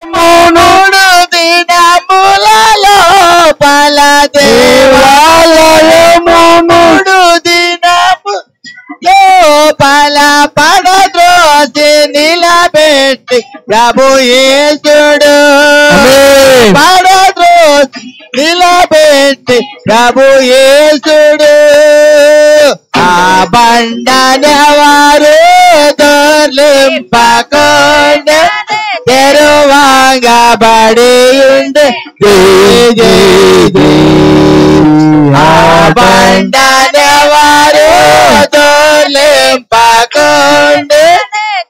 మూడు దినముల లోపల దేవాలయము మూడు దినము లోపల పడద్రోసి నిలబెట్టి ప్రభు యేసుడు పడద్రోసి నిలబెట్టి ప్రభు యేసుడు ఆ బండనెవరు దొర్లింపకుండా తెరువాగబడి ఉండే ఆ బండనెవరు దొర్లింపకుండా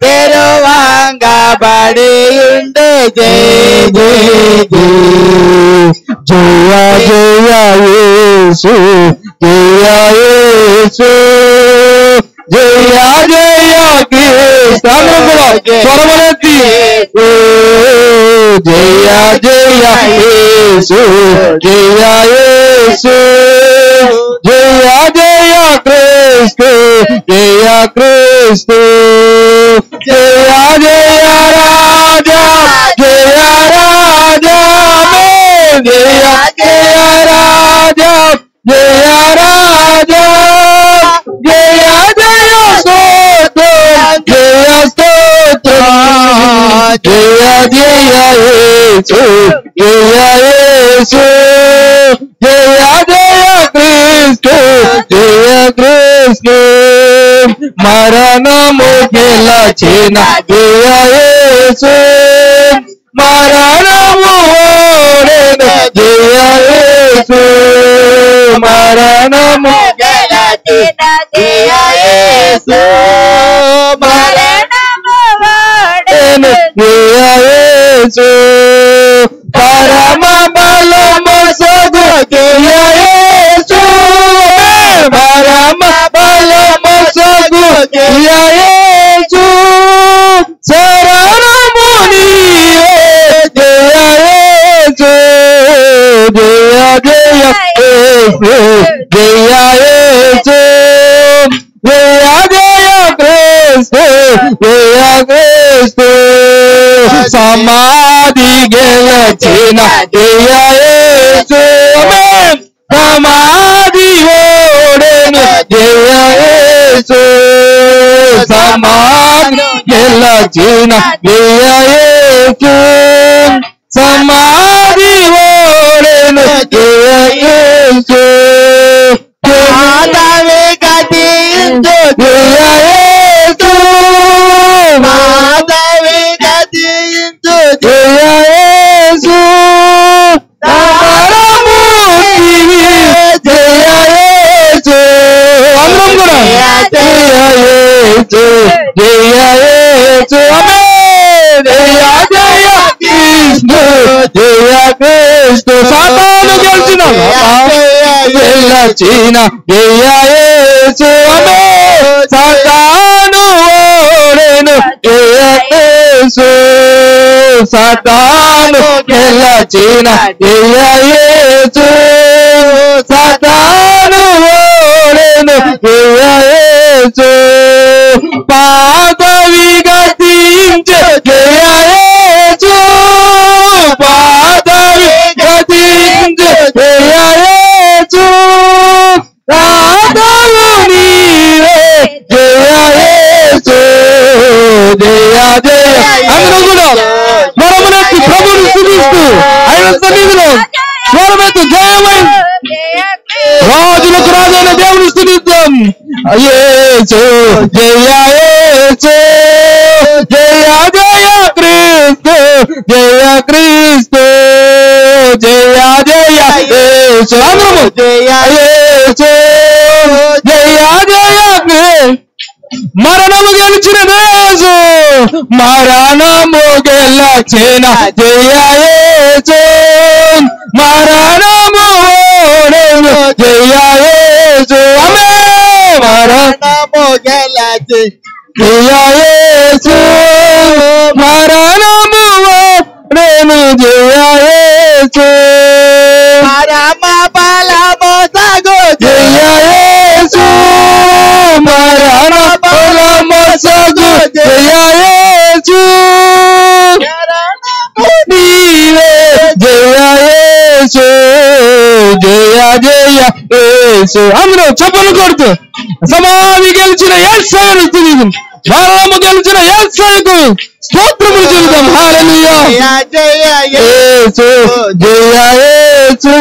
తెరువాగబడి ఉండే జయ జయ యేసు జయ యేసు జయ జయ క్రీస్తు స్వరములెత్తి జయ జయ యేసు జయ యేసు జయ జయ క్రీస్తు జయ క్రీస్తు జయ జయ రాజా జయ రాజా జయ జయ రాజా జయ రాజా జయ జయ స్తోత్రం జయ స్తోత్రం జయ జయ యేసు జయ యేసు జయ జయ క్రీస్తు జయ క్రీస్తు మరణము గెలచిన జయ యేసు మరణము ఓడెను జయ యేసు మరణము గెలచిన జయ యేసు మరణము ఓడెను జయ యేసు పరమ బలము సగు జయ యేసు పరమ బలము సగు జయ యేసు శరణము నీవే జయ యేసు జయ జయ యేసు జయ యేసు జయ జయ క్రీస్తు జయ క్రీస్తు సమాధి గెలచిన జయ యేసు సమాధి ఓడెను జయ యేసు సమాధి గెలచిన జయ యేసు సమాధి ఓడెను జయ యేసు మాధవి గతించు జయ యేసు మాధవి గతించు జయ యేసు సమరమూర్తివి జయ యేసు అందరం కూడా జయ యేసు జయ యేసు ఆమేన్ జయ జయ కృష్ణు జయ కృష్ణు సాతాను గెలిచిన గెలచిన జయ యేసు ఆమేన్ సాతాను ఓడెను జయ యేసు సాతాను గెలచిన జయ యేసు సాతాను ఓడెను జయ యేసు పాదవి గతించే జయ యేసు పాదవి గతించే జయ యేసు రాధలు నీవే జయ యేసు జయ జయ అందరూ కూడా సన్నిధిలో స్వరమెత్తు జయమై రాజులకు రాజైన దేవుని స్తుతిద్దాం. యేసు జయ యేసు జయ జయ క్రీస్తు జయ క్రీస్తు జయ జయ యేసు అందరము జయ యేసు జయ జయ క్రీస్తు. మరణము గెలిచిన యేసు మరణము గెలిచిన జయ యేసు మరణము ఓడెను జయ యేసు ఆమేన్. మరణము గెలిచి జయ యేసు మరణము ఓడెను జయ యేసు పరమ బలము సగు జయ యేసు మరణ బలము సగు జయ యేసు నీవే జయ యేసు జయ జయ యేసు. అందరూ చప్పలు కొడుతూ సమాధి గెలిచిన యేసయ్యను స్తుతిద్దాం. మరణము గెలిచిన యేసయ్యకు స్తోత్రములు చెల్లిద్దాం. హల్లెలూయా. జయ యేసు జయ యేసు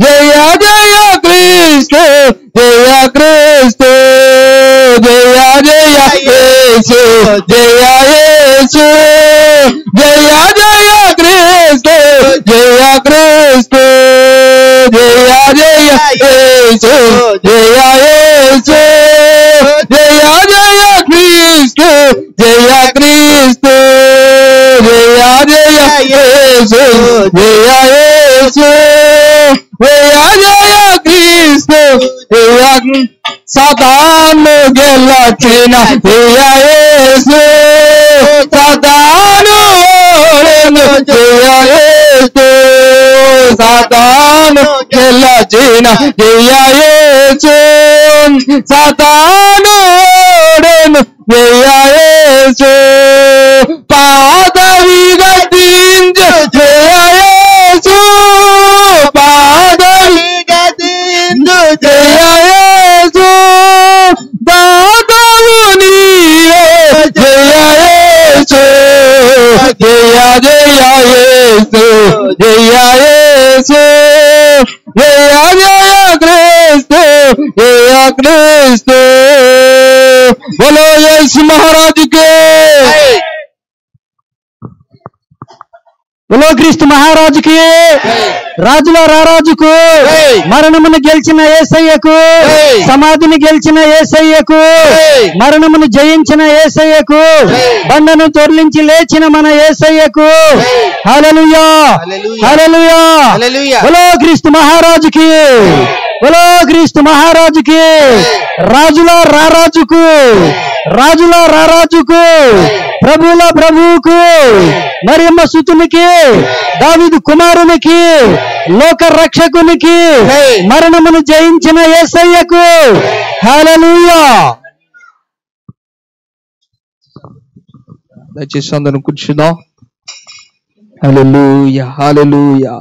జయ జయ క్రీస్తు జయ క్రీస్తు జయ జయ యేసు జయ యేసు జయ జయ క్రీస్తు జయ క్రీస్తు జయ జయ యేసు జయ యేసు జయ జయ క్రీస్తు జయ క్రీస్తు జయ జయ యేసు జయ యేసు జయ జయ క్రీస్తు జయ సాతాను గెలచిన జయ యేసు సాతాను ఓడెను జయ యేసు సాతాను గెలచిన జయ యేసు సాతాను ఓడెను జయ యేసు పాదవి గతించ జయ యేసు పాదవి గతించు జయ యేసు దాతవు నీవే జయ యేసు జయ జయ యేసు జయ యేసు జయ జయ క్రీస్తు జయ క్రీస్తు. बोलो यीशु महाराज के बोलो క్రీస్తు మహారాజుకి రాజుల రారాజుకు మరణమును గెలిచిన యేసయ్యకు సమాధిని గెలిచిన యేసయ్యకు మరణమును జయించిన యేసయ్యకు బండను తొర్లించి లేచిన మన యేసయ్యకు హల్లెలూయా హల్లెలూయా బోలో క్రీస్తు మహారాజుకి బోలో క్రీస్తు మహారాజుకి రాజుల రారాజుకు రాజుల రారాజుకు ప్రభుల ప్రభువుకు మరియమ్మ సుతునికి దావీదు కుమారునికి లోక రక్షకునికి మరణమును జయించిన యేసయ్యకు హల్లెలూయా. దయచేసి అందరం కూర్చుందాం. హల్లెలూయా హల్లెలూయా.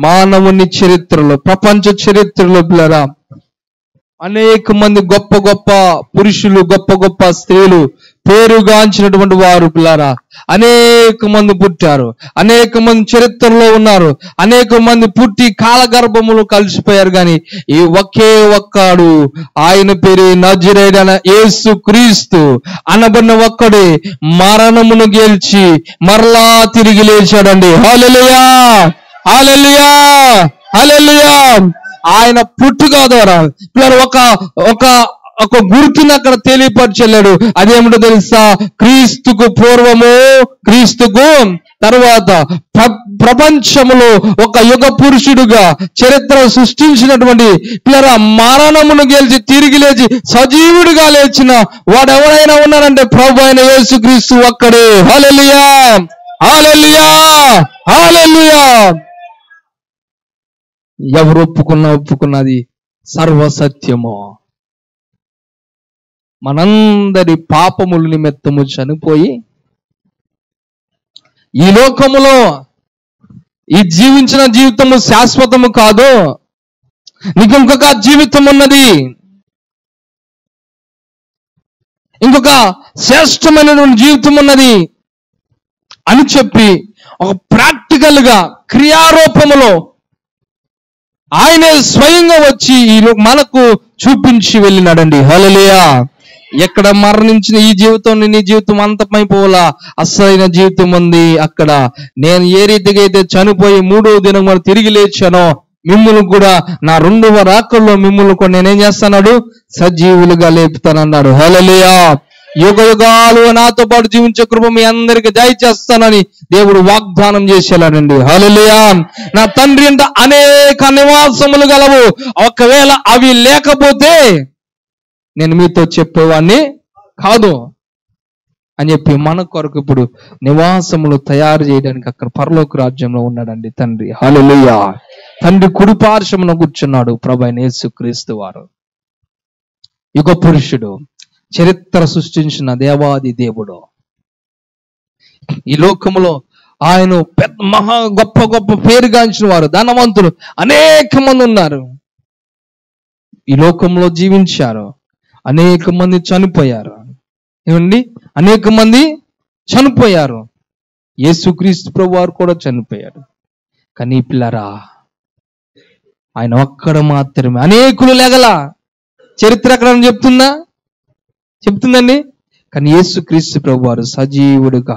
మానవుని చరిత్రలో ప్రపంచ చరిత్రలో పిల్లరా అనేక మంది గొప్ప గొప్ప పురుషులు గొప్ప గొప్ప స్త్రీలు పేరుగాంచినటువంటి వారు పిల్లరా అనేక మంది పుట్టారు. అనేక మంది చరిత్రలో ఉన్నారు. అనేక మంది పుట్టి కాలగర్భములు కలిసిపోయారు. కానీ ఈ ఒకే ఒక్కడు ఆయన పేరు నజరేయుడైన యేసు క్రీస్తు అనబడిన ఒక్కడే మరణమును గెలిచి మరలా తిరిగి లేచాడండి. హల్లెలూయా హల్లెలూయా హల్లెలూయా. ఆయన పుట్టుక ద్వారా ఒక ఒక ఒక గుర్తుని అక్కడ తెలియపరచలేడు. అదేమిటో తెలుసా? క్రీస్తుకు పూర్వము క్రీస్తుకు తర్వాత ప్రపంచములో ఒక యుగ పురుషుడుగా చరిత్ర సృష్టించినటువంటి పిల్లల మరణమును గెలిచి తిరిగి లేచి సజీవుడిగా లేచిన వాడు ఎవరైనా ఉన్నారంటే ప్రభు అయిన యేసు క్రీస్తు ఒక్కడే. హల్లెలూయా హల్లెలూయా హల్లెలూయా. ఎవరు ఒప్పుకున్నది సర్వసత్యము. మనందరి పాపముల నిమిత్తము చనిపోయి ఈ లోకములో ఈ జీవించిన జీవితము శాశ్వతము కాదు, నీకు ఇంకొక జీవితం ఉన్నది, ఇంకొక శ్రేష్టమైనటువంటి జీవితం ఉన్నది అని చెప్పి ఒక ప్రాక్టికల్ ప్రాక్టికల్ గా క్రియారూపములో ఆయనే స్వయంగా వచ్చి మనకు చూపించి వెళ్ళినాడండి. హల్లెలూయా. ఎక్కడ మరణించిన ఈ జీవితం నీ జీవితం అంతమైపోవాలా, అసలైన జీవితం ఉంది అక్కడ. నేను ఏ రీతిగా అయితే చనిపోయి 3వ దినం మనం తిరిగి లేచానో మిమ్మల్ని కూడా నా 2వ రాకల్లో మిమ్మల్ని కూడా నేనేం చేస్తాడు, సజీవులుగా లేపుతానన్నాడు. హల్లెలూయా. యుగ యుగాలు నాతో పాటు జీవించే కృప మీ అందరికి దయచేస్తానని దేవుడు వాగ్దానం చేసేలాడండి. హల్లెలూయా. నా తండ్రి అంట అనేక నివాసములు గలవు, ఒకవేళ అవి లేకపోతే నేను మీతో చెప్పేవాడిని కాదు అని చెప్పి మన కొరకు ఇప్పుడు నివాసములు తయారు చేయడానికి అక్కడ పరలోక రాజ్యంలో ఉన్నాడండి తండ్రి. హల్లెలూయా. తండ్రి కుడి పార్శ్వమున కూర్చున్నాడు ప్రభువైన యేసుక్రీస్తు వారు. యుగ పురుషుడు, చరిత్ర సృష్టించిన దేవాది దేవుడు. ఈ లోకములో ఆయన పెద్ద మహా గొప్ప గొప్ప పేరుగాంచిన వారు, ధనవంతులు అనేక మంది ఉన్నారు. ఈ లోకంలో జీవించారు, అనేక మంది చనిపోయారు. ఏమండి, అనేక మంది చనిపోయారు. యేసుక్రీస్తు ప్రభు వారు కూడా చనిపోయారు. కానీ పిల్లరా, ఆయన ఒక్కడ మాత్రమే. అనేకులు లేగల చరిత్ర ఎక్కడ చెప్తుందండి. కానీ యేసుక్రీస్తు ప్రభు వారు సజీవుడుగా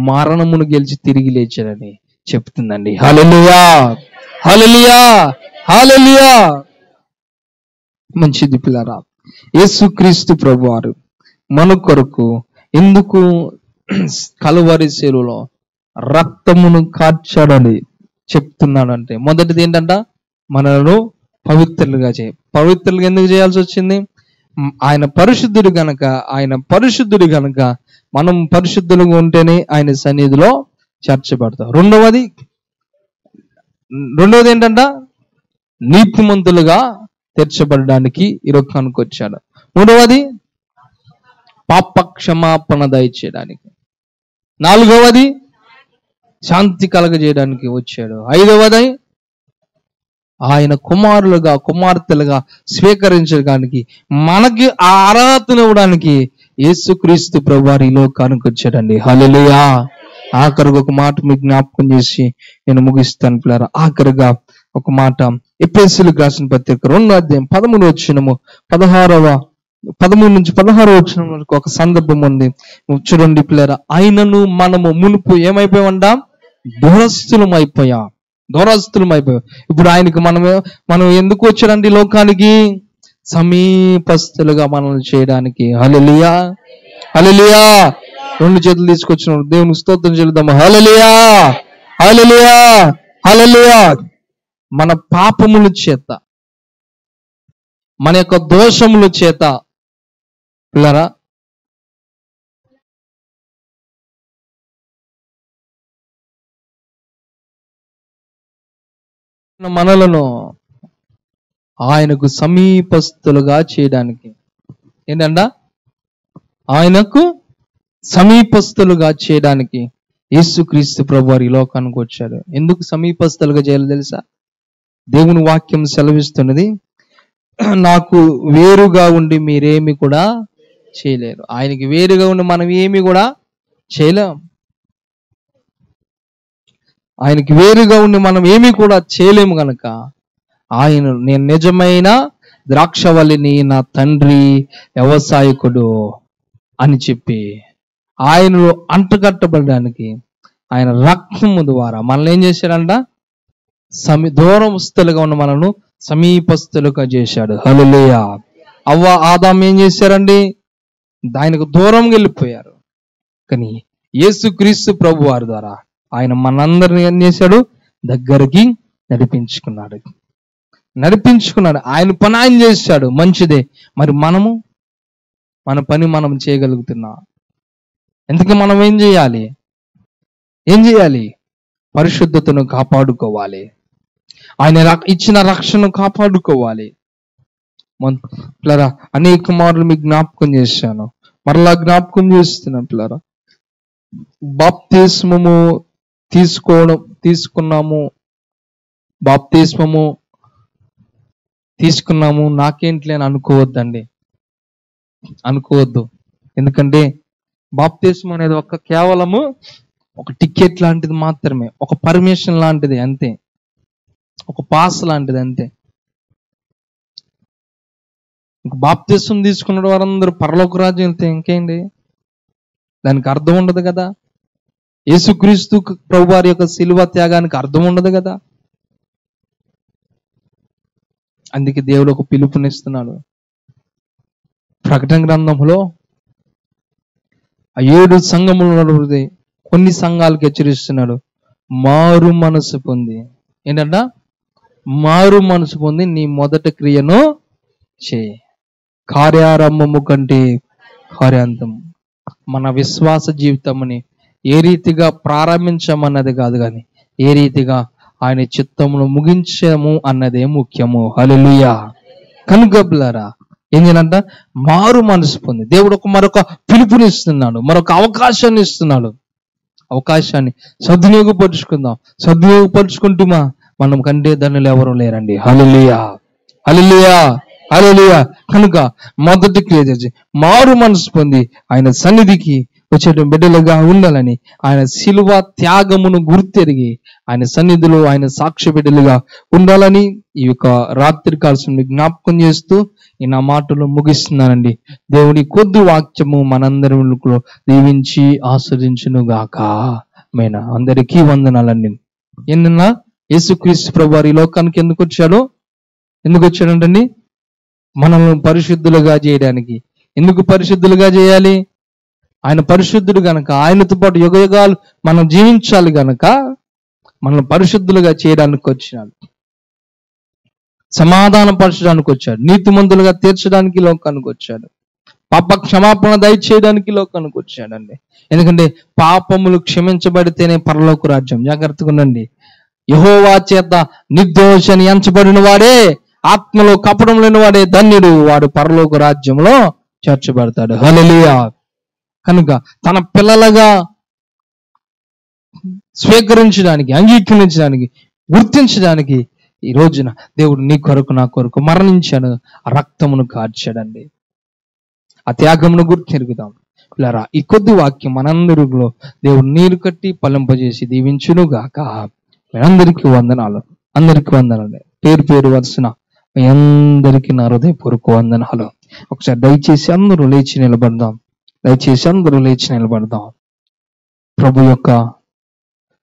మరణమును గెలిచి తిరిగి లేచాడని చెప్తుందండి. హల్లెలూయా, హల్లెలూయా, హల్లెలూయా. మంచిది పిల్లరా, యేసుక్రీస్తు ప్రభు వారు మన కొరకు ఎందుకు కలువరి శిలువలో రక్తమును కార్చాడని చెప్తున్నాడంటే, మొదటిది ఏంటంట, మనను పవిత్రులుగా పవిత్రులుగా ఎందుకు చేయాల్సి వచ్చింది? ఆయన పరిశుద్ధుడు గనక మనం పరిశుద్ధులుగా ఉంటేనే ఆయన సన్నిధిలో చేర్చబడతాం. రెండవది ఏంటంట, నీతిమంతులుగా తీర్చబడడానికి ఈ లోకానికి వచ్చాడు. మూడవది పాప క్షమాపణ దయచేయడానికి. నాలుగవది శాంతి కలగజేయడానికి వచ్చాడు. ఐదవది ఆయన కుమార్తెలుగా స్వీకరించడానికి, మనకి ఆ అర్హతను ఇవ్వడానికి యేసుక్రీస్తు ప్రభువారు ఈ లోకానికి వచ్చాడండి. హల్లెలూయా. ఆఖరిగా ఒక మాట మీకు జ్ఞాపకం చేసి నేను ముగిస్తాను పిల్లరా. ఆఖరిగా ఒక మాట, ఎఫెసీయులకు రాసిన పత్రిక 2వ అధ్యాయం 13వ వచనము 13 నుంచి 16వ వచనం వరకు ఒక సందర్భం ఉంది. చూడండి పిల్లరా, ఆయనను మనము మునుపు ఏమైపోయామంట, దూరస్తులమైపోయాం. ఇప్పుడు ఆయనకి మనం ఎందుకు వచ్చాడండి లోకానికి? సమీపస్తులుగా మనల్ని చేయడానికి. హల్లెలూయా, హల్లెలూయా. 2 చేతులు తీసుకొచ్చిన దేవునికి స్తోత్రం చెల్లిద్దాం. హల్లెలూయా, హల్లెలూయా, హల్లెలూయా. మన పాపముల చేత, మన యొక్క దోషముల చేత పిల్లరా మనలను ఆయనకు సమీపస్తులుగా చేయడానికి ఏంటంట, ఆయనకు సమీపస్తులుగా చేయడానికి యేసుక్రీస్తు ప్రభువారు ఈ లోకానికి వచ్చాడు. ఎందుకు సమీపస్తులుగా చేయాలో తెలుసా? దేవుని వాక్యం సెలవిస్తున్నది, నాకు వేరుగా ఉండి మీరేమి కూడా చేయలేరు. ఆయనకి వేరుగా ఉండి మనం ఏమి కూడా చేయలేం. ఆయనకి వేరుగా ఉండి మనం ఏమీ కూడా చేయలేము కనుక నేను నిజమైన ద్రాక్షవల్లిని, నా తండ్రి వ్యవసాయకుడు అని చెప్పి ఆయనలో అంటుకట్టబడడానికి ఆయన రక్తము ద్వారా మనల్ని ఏం చేశాడంట, దూరస్తులుగా ఉన్న మనను సమీపస్తులుగా చేశాడు. హల్లెలూయా. ఆదాం ఏం చేశారండి? ఆయనకు దూరంగా వెళ్ళిపోయారు. కానీ యేసుక్రీస్తు ప్రభు వారి ద్వారా ఆయన మనందరిని ఏం చేశాడు? దగ్గరికి నడిపించుకున్నాడు. ఆయన పని ఆయన చేశాడు, మంచిదే. మరి మన పని మనం చేయగలుగుతున్నాం. ఎందుకు మనం ఏం చేయాలి? పరిశుద్ధతను కాపాడుకోవాలి. ఆయన ఇచ్చిన రక్షణ కాపాడుకోవాలి. పిల్లరా, అనేక మార్లు మీకు జ్ఞాపకం చేశాను, మరలా జ్ఞాపకం చేస్తున్నాను పిల్లరా. బాప్తిస్మము తీసుకున్నాము నాకేంట్లే అని అనుకోవద్దు. ఎందుకంటే బాప్తిస్మం అనేది కేవలము ఒక టికెట్ లాంటిది మాత్రమే, ఒక పర్మిషన్ లాంటిది అంతే, ఒక పాస్ లాంటిది అంతే. బాప్తిసం తీసుకున్న వారందరూ పరలోక రాజ్యం వెళ్తే ఇంకేంటి, దానికి అర్థం ఉండదు కదా. యేసుక్రీస్తు ప్రభువారి యొక్క శిలువ త్యాగానికి అర్థం ఉండదు కదా. అందుకే దేవుడు ఒక పిలుపునిస్తున్నాడు. ప్రకటన గ్రంథంలో ఆ 7 సంఘములు కొన్ని సంఘాలకు హెచ్చరిస్తున్నాడు, మారు మనసు పొంది. ఏంటంట? మారు మనసు పొంది నీ మొదటి క్రియను చేయి. కార్యారంభము కంటే కార్యాంతం. మన విశ్వాస జీవితముని ఏ రీతిగా ప్రారంభించమన్నది కాదు, కానీ ఏ రీతిగా ఆయన చిత్తమును ముగించాము అన్నదే ముఖ్యము. హల్లెలూయా. కనుక బిడ్డలారా ఏం చేయాలంట? మారు మనసు పొంది. దేవుడు మరొక పిలుపునిస్తున్నాడు, మరొక అవకాశాన్ని ఇస్తున్నాడు. అవకాశాన్ని సద్వినియోగపరుచుకుందాం. సద్వినియోగపరుచుకుంటుమా మనం కంటే ధనులు ఎవరు లేరండి. హల్లెలూయా, హల్లెలూయా, హల్లెలూయా. కనుక మొదటి క్రియ చేసి మారు మనసు పొంది ఆయన సన్నిధికి వచ్చేట బిడ్డలుగా ఉండాలని, ఆయన శిలువ త్యాగమును గుర్తెరిగి ఆయన సన్నిధిలో ఆయన సాక్ష్య బిడ్డలుగా ఉండాలని ఈ యొక్క రాత్రి కాల్సిన జ్ఞాపకం చేస్తూ ఈ నా మాటలు ముగిస్తున్నానండి. దేవుడి కొద్ది వాక్యము మనందరిలో దీవించి ఆస్వాదించును గాక. ఆమేన్. అందరికీ వందనాలండి. ఏంటన్నా యేసుక్రీస్తు ప్రభువారు ఈ లోకానికి ఎందుకు వచ్చాడు? ఎందుకు వచ్చాడంటండి? మనల్ని పరిశుద్ధులుగా చేయడానికి. ఎందుకు పరిశుద్ధులుగా చేయాలి? ఆయన పరిశుద్ధుడు గనక, ఆయనతో పాటు యుగ యుగాలు మనం జీవించాలి గనక మనల్ని పరిశుద్ధులుగా చేయడానికి వచ్చినాడు. సమాధానపరచడానికి వచ్చాడు. నీతిమంతులుగా తీర్చడానికి లోకానికి వచ్చాడు. పాప క్షమాపణ దయచేయడానికి లోకానికి వచ్చాడండి. ఎందుకంటే పాపములు క్షమించబడితేనే పరలోక రాజ్యం. జాగ్రత్తగా ఉండండి. యెహోవా చేత నిర్దోషని ఎంచబడిన వాడే, ఆత్మలో కపటం లేని వాడే ధన్యుడు, వాడు పరలోక రాజ్యంలో చేర్చబడతాడు. హల్లెలూయా. కనుక తన పిల్లలుగా స్వీకరించడానికి, అంగీకరించడానికి, గుర్తించడానికి ఈ రోజున దేవుడు నీ కొరకు నా కొరకు మరణించాడు, ఆ రక్తమును కార్చాడండి. ఆ త్యాగమును గుర్తెరుగుదాం. పిల్లరా ఈ కొద్ది వాక్యం మనందరిలో దేవుడు నీరు కట్టి పలింపజేసి దీవించును గాక. అందరికీ వందనాలు, అందరికీ వందనాలు. పేరు పేరు వరుసన మీ అందరికీ నా హృదయపూర్వక వందనాలు. ఒకసారి దయచేసి అందరూ లేచి నిలబడదాం. దయచేసి అందరూ లేచి నిలబడదాం. ప్రభు యొక్క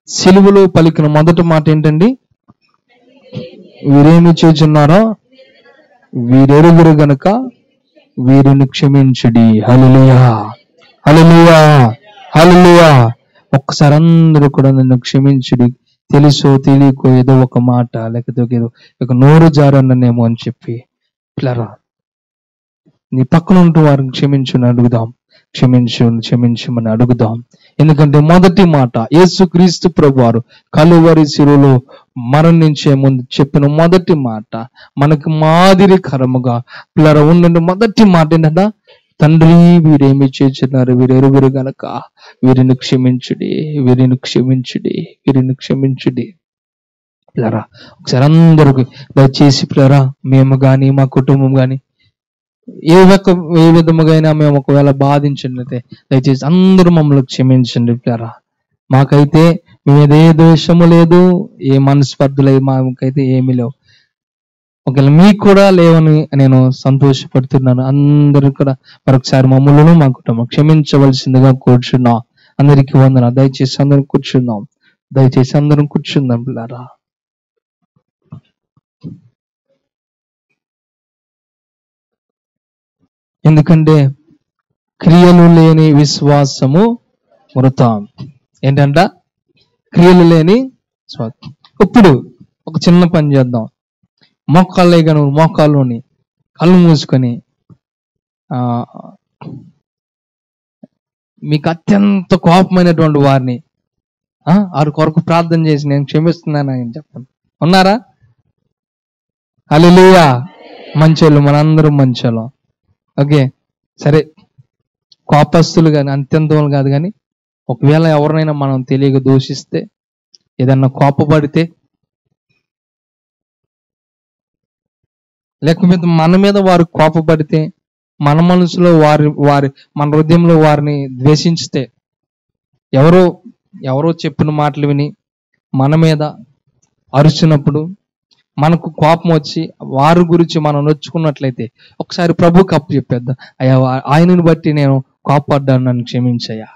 సిలువలో పలికిన మొదటి మాట ఏంటండి? వీరేమి చేస్తున్నారో వీరెరుగురు గనుక వీరిని క్షమించుడి. హల్లెలూయా, హల్లెలూయా, హల్లెలూయా. ఒక్కసారి అందరూ కూడా నన్ను క్షమించుడి. తెలుసో తెలియకో ఏదో ఒక మాట లేకపోతే ఏదో ఒక నోరు జారన్ననేమో అని చెప్పి పిల్లరా నీ పక్కన ఉంటూ వారిని క్షమించుని అడుగుదాం. క్షమించమని అడుగుదాం. ఎందుకంటే మొదటి మాట యేసుక్రీస్తు ప్రభువారు కలువరి శిలువలో మరణించే ముందు చెప్పిన మొదటి మాట మనకు మాదిరికరముగా పిల్లర ఉండండి. మొదటి మాట ఏంటంటే, తండ్రి వీరేమి చేస్తున్నారు వీరెరుగురు గనక వీరిని క్షమించుడి, వీరిని క్షమించుడి, వీరిని క్షమించుడి. పిల్లరా ఒకసారి అందరికి దయచేసి పిల్లరా మేము కానీ మా కుటుంబం కానీ ఏ విధముగా అయినా మేము ఒకవేళ బాధించినట్లయితే దయచేసి అందరూ మమ్మల్ని క్షమించండి. పిల్లరా మాకైతే మేమేదే దోషము లేదు, ఏ మనస్పర్ధలు మాకైతే ఏమీ లేవు. ఒకవేళ మీకు కూడా లేవని నేను సంతోషపడుతున్నాను. అందరూ కూడా మరొకసారి మమ్మల్ని మా కుటుంబం క్షమించవలసిందిగా కూర్చున్నాం. అందరికీ వందనాలు. దయచేసి అందరం కూర్చుందాం. దయచేసి అందరం కూర్చుందాం పిల్లరా. ఎందుకంటే క్రియలు లేని విశ్వాసము మృతం. ఏంటంట? క్రియలు లేని విశ్వాసం. ఇప్పుడు ఒక చిన్న పని చేద్దాం. మోకాల్లోని కళ్ళు మూసుకొని మీకు అత్యంత కోపమైనటువంటి వారిని వారి కొరకు ప్రార్థన చేసి నేను క్షమిస్తున్నానని చెప్పండి. ఉన్నారా? హల్లెలూయా. మంచోళ్ళు, మనందరం మంచోళ్ళం. ఓకే సరే, కోపస్తులు కానీ అత్యంతం కాదు, కానీ ఒకవేళ ఎవరినైనా మనం తెలియక దూషిస్తే, ఏదన్నా కోపపడితే, లేకపోతే మన మీద వారు కోపపడితే, మన మనసులో మన హృదయంలో వారిని ద్వేషించితే, ఎవరో ఎవరో చెప్పిన మాటలు విని మన మీద అరిచినప్పుడు, మనకు కోపం వచ్చి వారి గురించి మనం నొచ్చుకున్నట్లయితే ఒకసారి ప్రభుకి అప్పు చెప్పేద్దాం. అయ్యా, ఆయనను బట్టి నేను కోపడ్డాను, నన్ను క్షమించయ్యా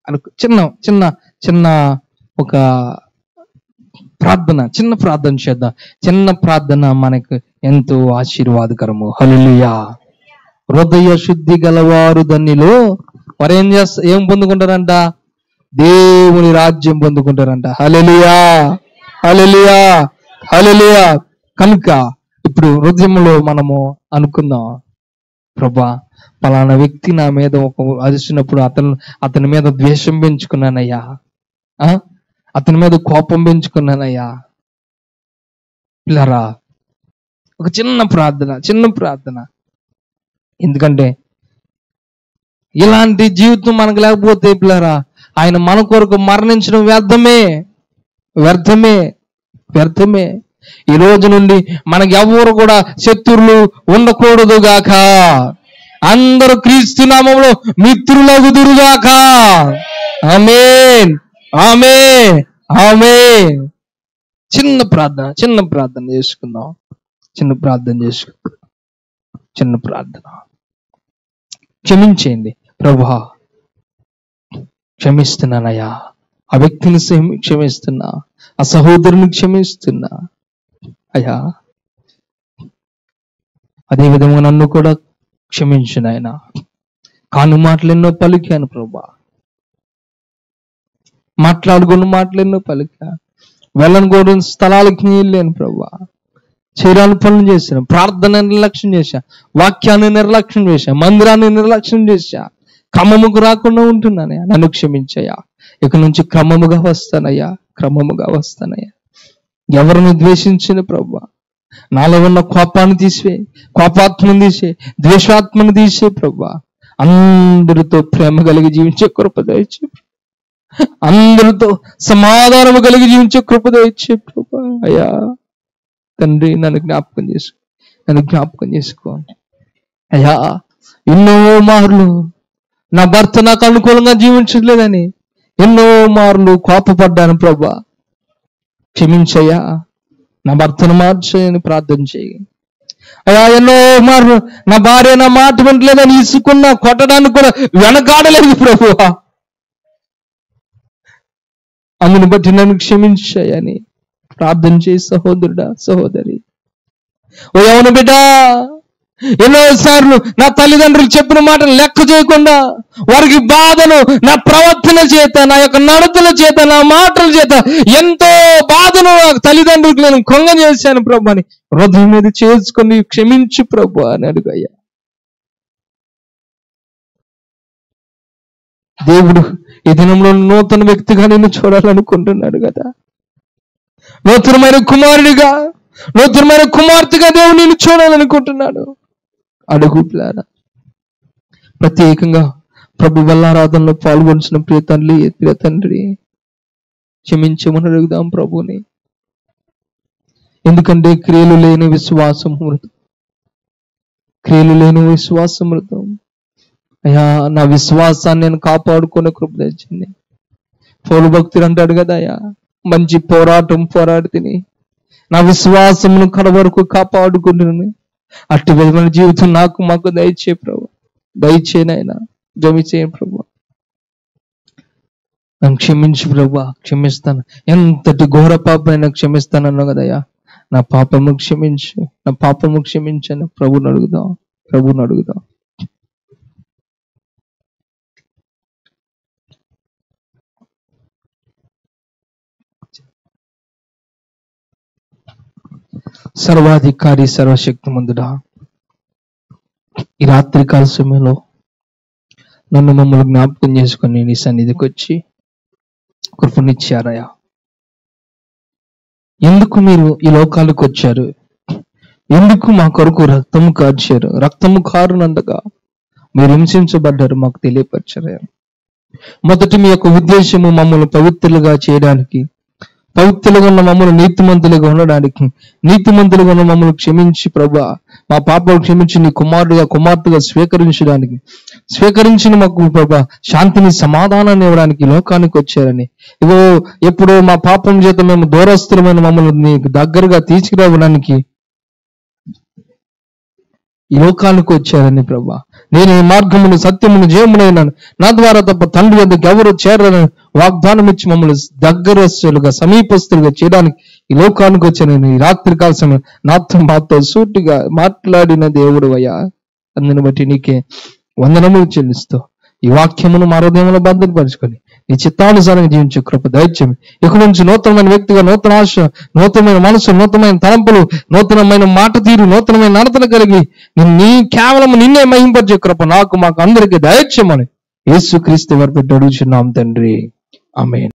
అని చిన్న చిన్న చిన్న ఒక ప్రార్థన, చిన్న ప్రార్థన చేద్దాం. చిన్న ప్రార్థన మనకు ఎంతో ఆశీర్వాదకరము. హల్లెలూయా. హృదయ శుద్ధి గలవారు ధన్యులు, వారు ఏం పొందుకుంటారంట? దేవుని రాజ్యం పొందుకుంటారంట. హల్లెలూయా, హల్లెలూయా, హల్లెలూయా. కనుక ఇప్పుడు హృదయంలో మనము అనుకుందాం, ప్రభా పలానా వ్యక్తి నా మీద ఒక అరిచినప్పుడు అతని మీద ద్వేషం పెంచుకున్నానయ్యా, అతని మీద కోపం పెంచుకున్నానయ్యా. పిల్లరా, ఒక చిన్న ప్రార్థన. ఎందుకంటే ఇలాంటి జీవితం మనకు లేకపోతే పిల్లరా, ఆయన మన కొరకు మరణించడం వ్యర్థమే. ఈ రోజు నుండి మనకి ఎవరు కూడా శత్రువులు ఉండకూడదు గాక. అందరూ క్రీస్తు నామములో మిత్రులగుదురుగాక. ఆమేన్, ఆమేన్, ఆమేన్. చిన్న ప్రార్థన చేసుకుందాం. చిన్న ప్రార్థన. క్షమించేయండి ప్రభువా, క్షమిస్తున్నానయ్యా, ఆ వ్యక్తిని క్షమిస్తున్నా, ఆ సహోదరుని క్షమిస్తున్నా అయ్యా. అదేవిధంగా నన్ను కూడా క్షమించు నాయనా. కాను మాటలు ఎన్నో పలికాను ప్రభా, మాట్లాడుకున్న మాటలు ఎన్నో పలికా, వెళ్ళనుకోవడం స్థలాలకి వెళ్ళాను ప్రభా, చేయరాని పనులు చేశాను, ప్రార్థన నిర్లక్ష్యం చేశా, వాక్యాన్ని నిర్లక్ష్యం చేశా, మందిరాన్ని నిర్లక్ష్యం చేశా, క్రమముకు రాకుండా ఉంటున్నానయ్యా. నన్ను క్షమించయ్యా. ఇక నుంచి క్రమముగా వస్తానయ్యా. ఎవరిని ద్వేషించిన ప్రభా, నాలో ఉన్న కోపాన్ని తీసే, కోపాత్మను తీసే, ద్వేషాత్మను తీసే ప్రభా, అందరితో ప్రేమ కలిగి జీవించే కృప దయచే, అందరితో సమాధానము కలిగి జీవించే కృప దయచే ప్రభా. అయ్యా తండ్రి, నన్ను జ్ఞాపకం చేసుకో అయ్యా. ఎన్నో మార్లు నా భర్త నాకు అనుకూలంగా జీవించలేదని ఎన్నో మార్లు కోపపడ్డాను ప్రభా, క్షమించయ్యా, నా భర్తను మార్చని ప్రార్థన చేయి అయ్యా. ఎన్నో మార్లు నా భార్య నా మాట వింటలేదని ఇసుకున్నా, కొట్టడానికి కూడా వెనకాడలేదు ప్రభువా, అందుని బట్టి నన్ను క్షమించయ్యని ప్రార్థన చేయి సహోదరుడా, సహోదరి. ఓ యవ్వన బిడ్డ, ఎన్నోసార్లు నా తల్లిదండ్రులు చెప్పిన మాటలు లెక్క చేయకుండా వారికి బాధను నా ప్రవర్తన చేత, నా యొక్క నడతల చేత, నా మాటల చేత ఎంతో బాధను తల్లిదండ్రులకు నేను కొంగ చేశాను ప్రభు అని హృదయం మీద చేసుకొని క్షమించు ప్రభు అని అడుగయ్యా. దేవుడు ఈ దినంలో నూతన వ్యక్తిగా నిన్ను చూడాలనుకుంటున్నాడు కదా. నూతనమైన కుమారుడిగా, నూతనమైన కుమార్తెగా దేవుడు నిన్ను చూడాలనుకుంటున్నాడు. అడుగు పిల్లారా. ప్రత్యేకంగా ప్రభు బల్లారాధనలో పాల్గొంచిన ప్రియ తండ్రి క్షమించమని అడుగుదాం ప్రభుని. ఎందుకంటే క్రియలు లేని విశ్వాసం మృతం. అయ్యా, నా విశ్వాసాన్ని నేను కాపాడుకునే కృప తెచ్చింది. పౌలు భక్తుడు అంటాడు కదా, అయ్యా మంచి పోరాటం పోరాడితిని, నా విశ్వాసమును కడ వరకు కాపాడుకుంటున్నాను. అట్టి విధమైన జీవితం మాకు దయచే ప్రభు, దయచేనైనా జమిచేయ ప్రభు. నన్ను క్షమించు ప్రభు, క్షమిస్తాను. ఎంతటి ఘోర పాపమైనా క్షమిస్తానన్నావు కదయ్యా, నా పాపము క్షమించని ప్రభుని అడుగుదాం. సర్వాధికారి, సర్వశక్తిమంతుడా, ఈ రాత్రికాల సమయంలో నన్ను మమ్మల్ని జ్ఞాపకం చేసుకొని నీ సన్నిధికి వచ్చి కృపనిచ్చారయ్యా. ఎందుకు మీరు ఈ లోకాలకు వచ్చారు? ఎందుకు మా కొరకు రక్తము కార్చారు? రక్తము కారునంతగా మీరు హింసించబడ్డారు మాకు తెలియపరిచారు. మొదటి మీ యొక్క ఉద్దేశము మమ్మల్ని పవిత్రులుగా చేయడానికి, పవిత్రులుగా ఉన్న మమ్మల్ని నీతిమంతులుగా ఉండడానికి, నీతిమంతులుగా ఉన్న మమ్మల్ని క్షమించి ప్రభా మా పాపలు క్షమించి నీ కుమార్తెగా స్వీకరించిన మాకు ప్రభా శాంతిని సమాధానాన్ని ఇవ్వడానికి ఈ లోకానికి వచ్చారని, ఇగో ఎప్పుడో మా పాపం చేత మేము దూరస్తులమైన మమ్మల్ని నీకు దగ్గరగా తీసుకురావడానికి ఈ లోకానికి వచ్చారని ప్రభా, నేను ఈ మార్గమును సత్యమును జీవమునైనాను, నా ద్వారా తప్ప తండ్రి వద్దకు ఎవరు చేరని వాగ్దానం ఇచ్చి మమ్మల్ని దగ్గరస్తులుగా సమీపస్తులుగా చేయడానికి ఈ లోకానికి వచ్చాను. ఈ రాత్రి కాల సమయం మాతో సూటిగా మాట్లాడిన దేవుడు అయ్యా, అందుని బట్టి నీకే వందనములు చెల్లిస్తూ ఈ వాక్యమును మా హృదయంలో భద్రపరుచుకొని నీ చిత్తానుసారంగా జీవించే కృప దయచేయం. ఇక నుంచి నూతనమైన వ్యక్తిగా, నూతన ఆశ, నూతనమైన మనసు, నూతనమైన తలంపులు, నూతనమైన మాట తీరు, నూతనమైన నడతను కలిగి కేవలం నిన్నే మహింపరిచే కృప మాకు అందరికీ దయచేయమని యేసుక్రీస్తు వారి బిడ్డ అడుగుచున్నాం తండ్రి. ఆమేన్.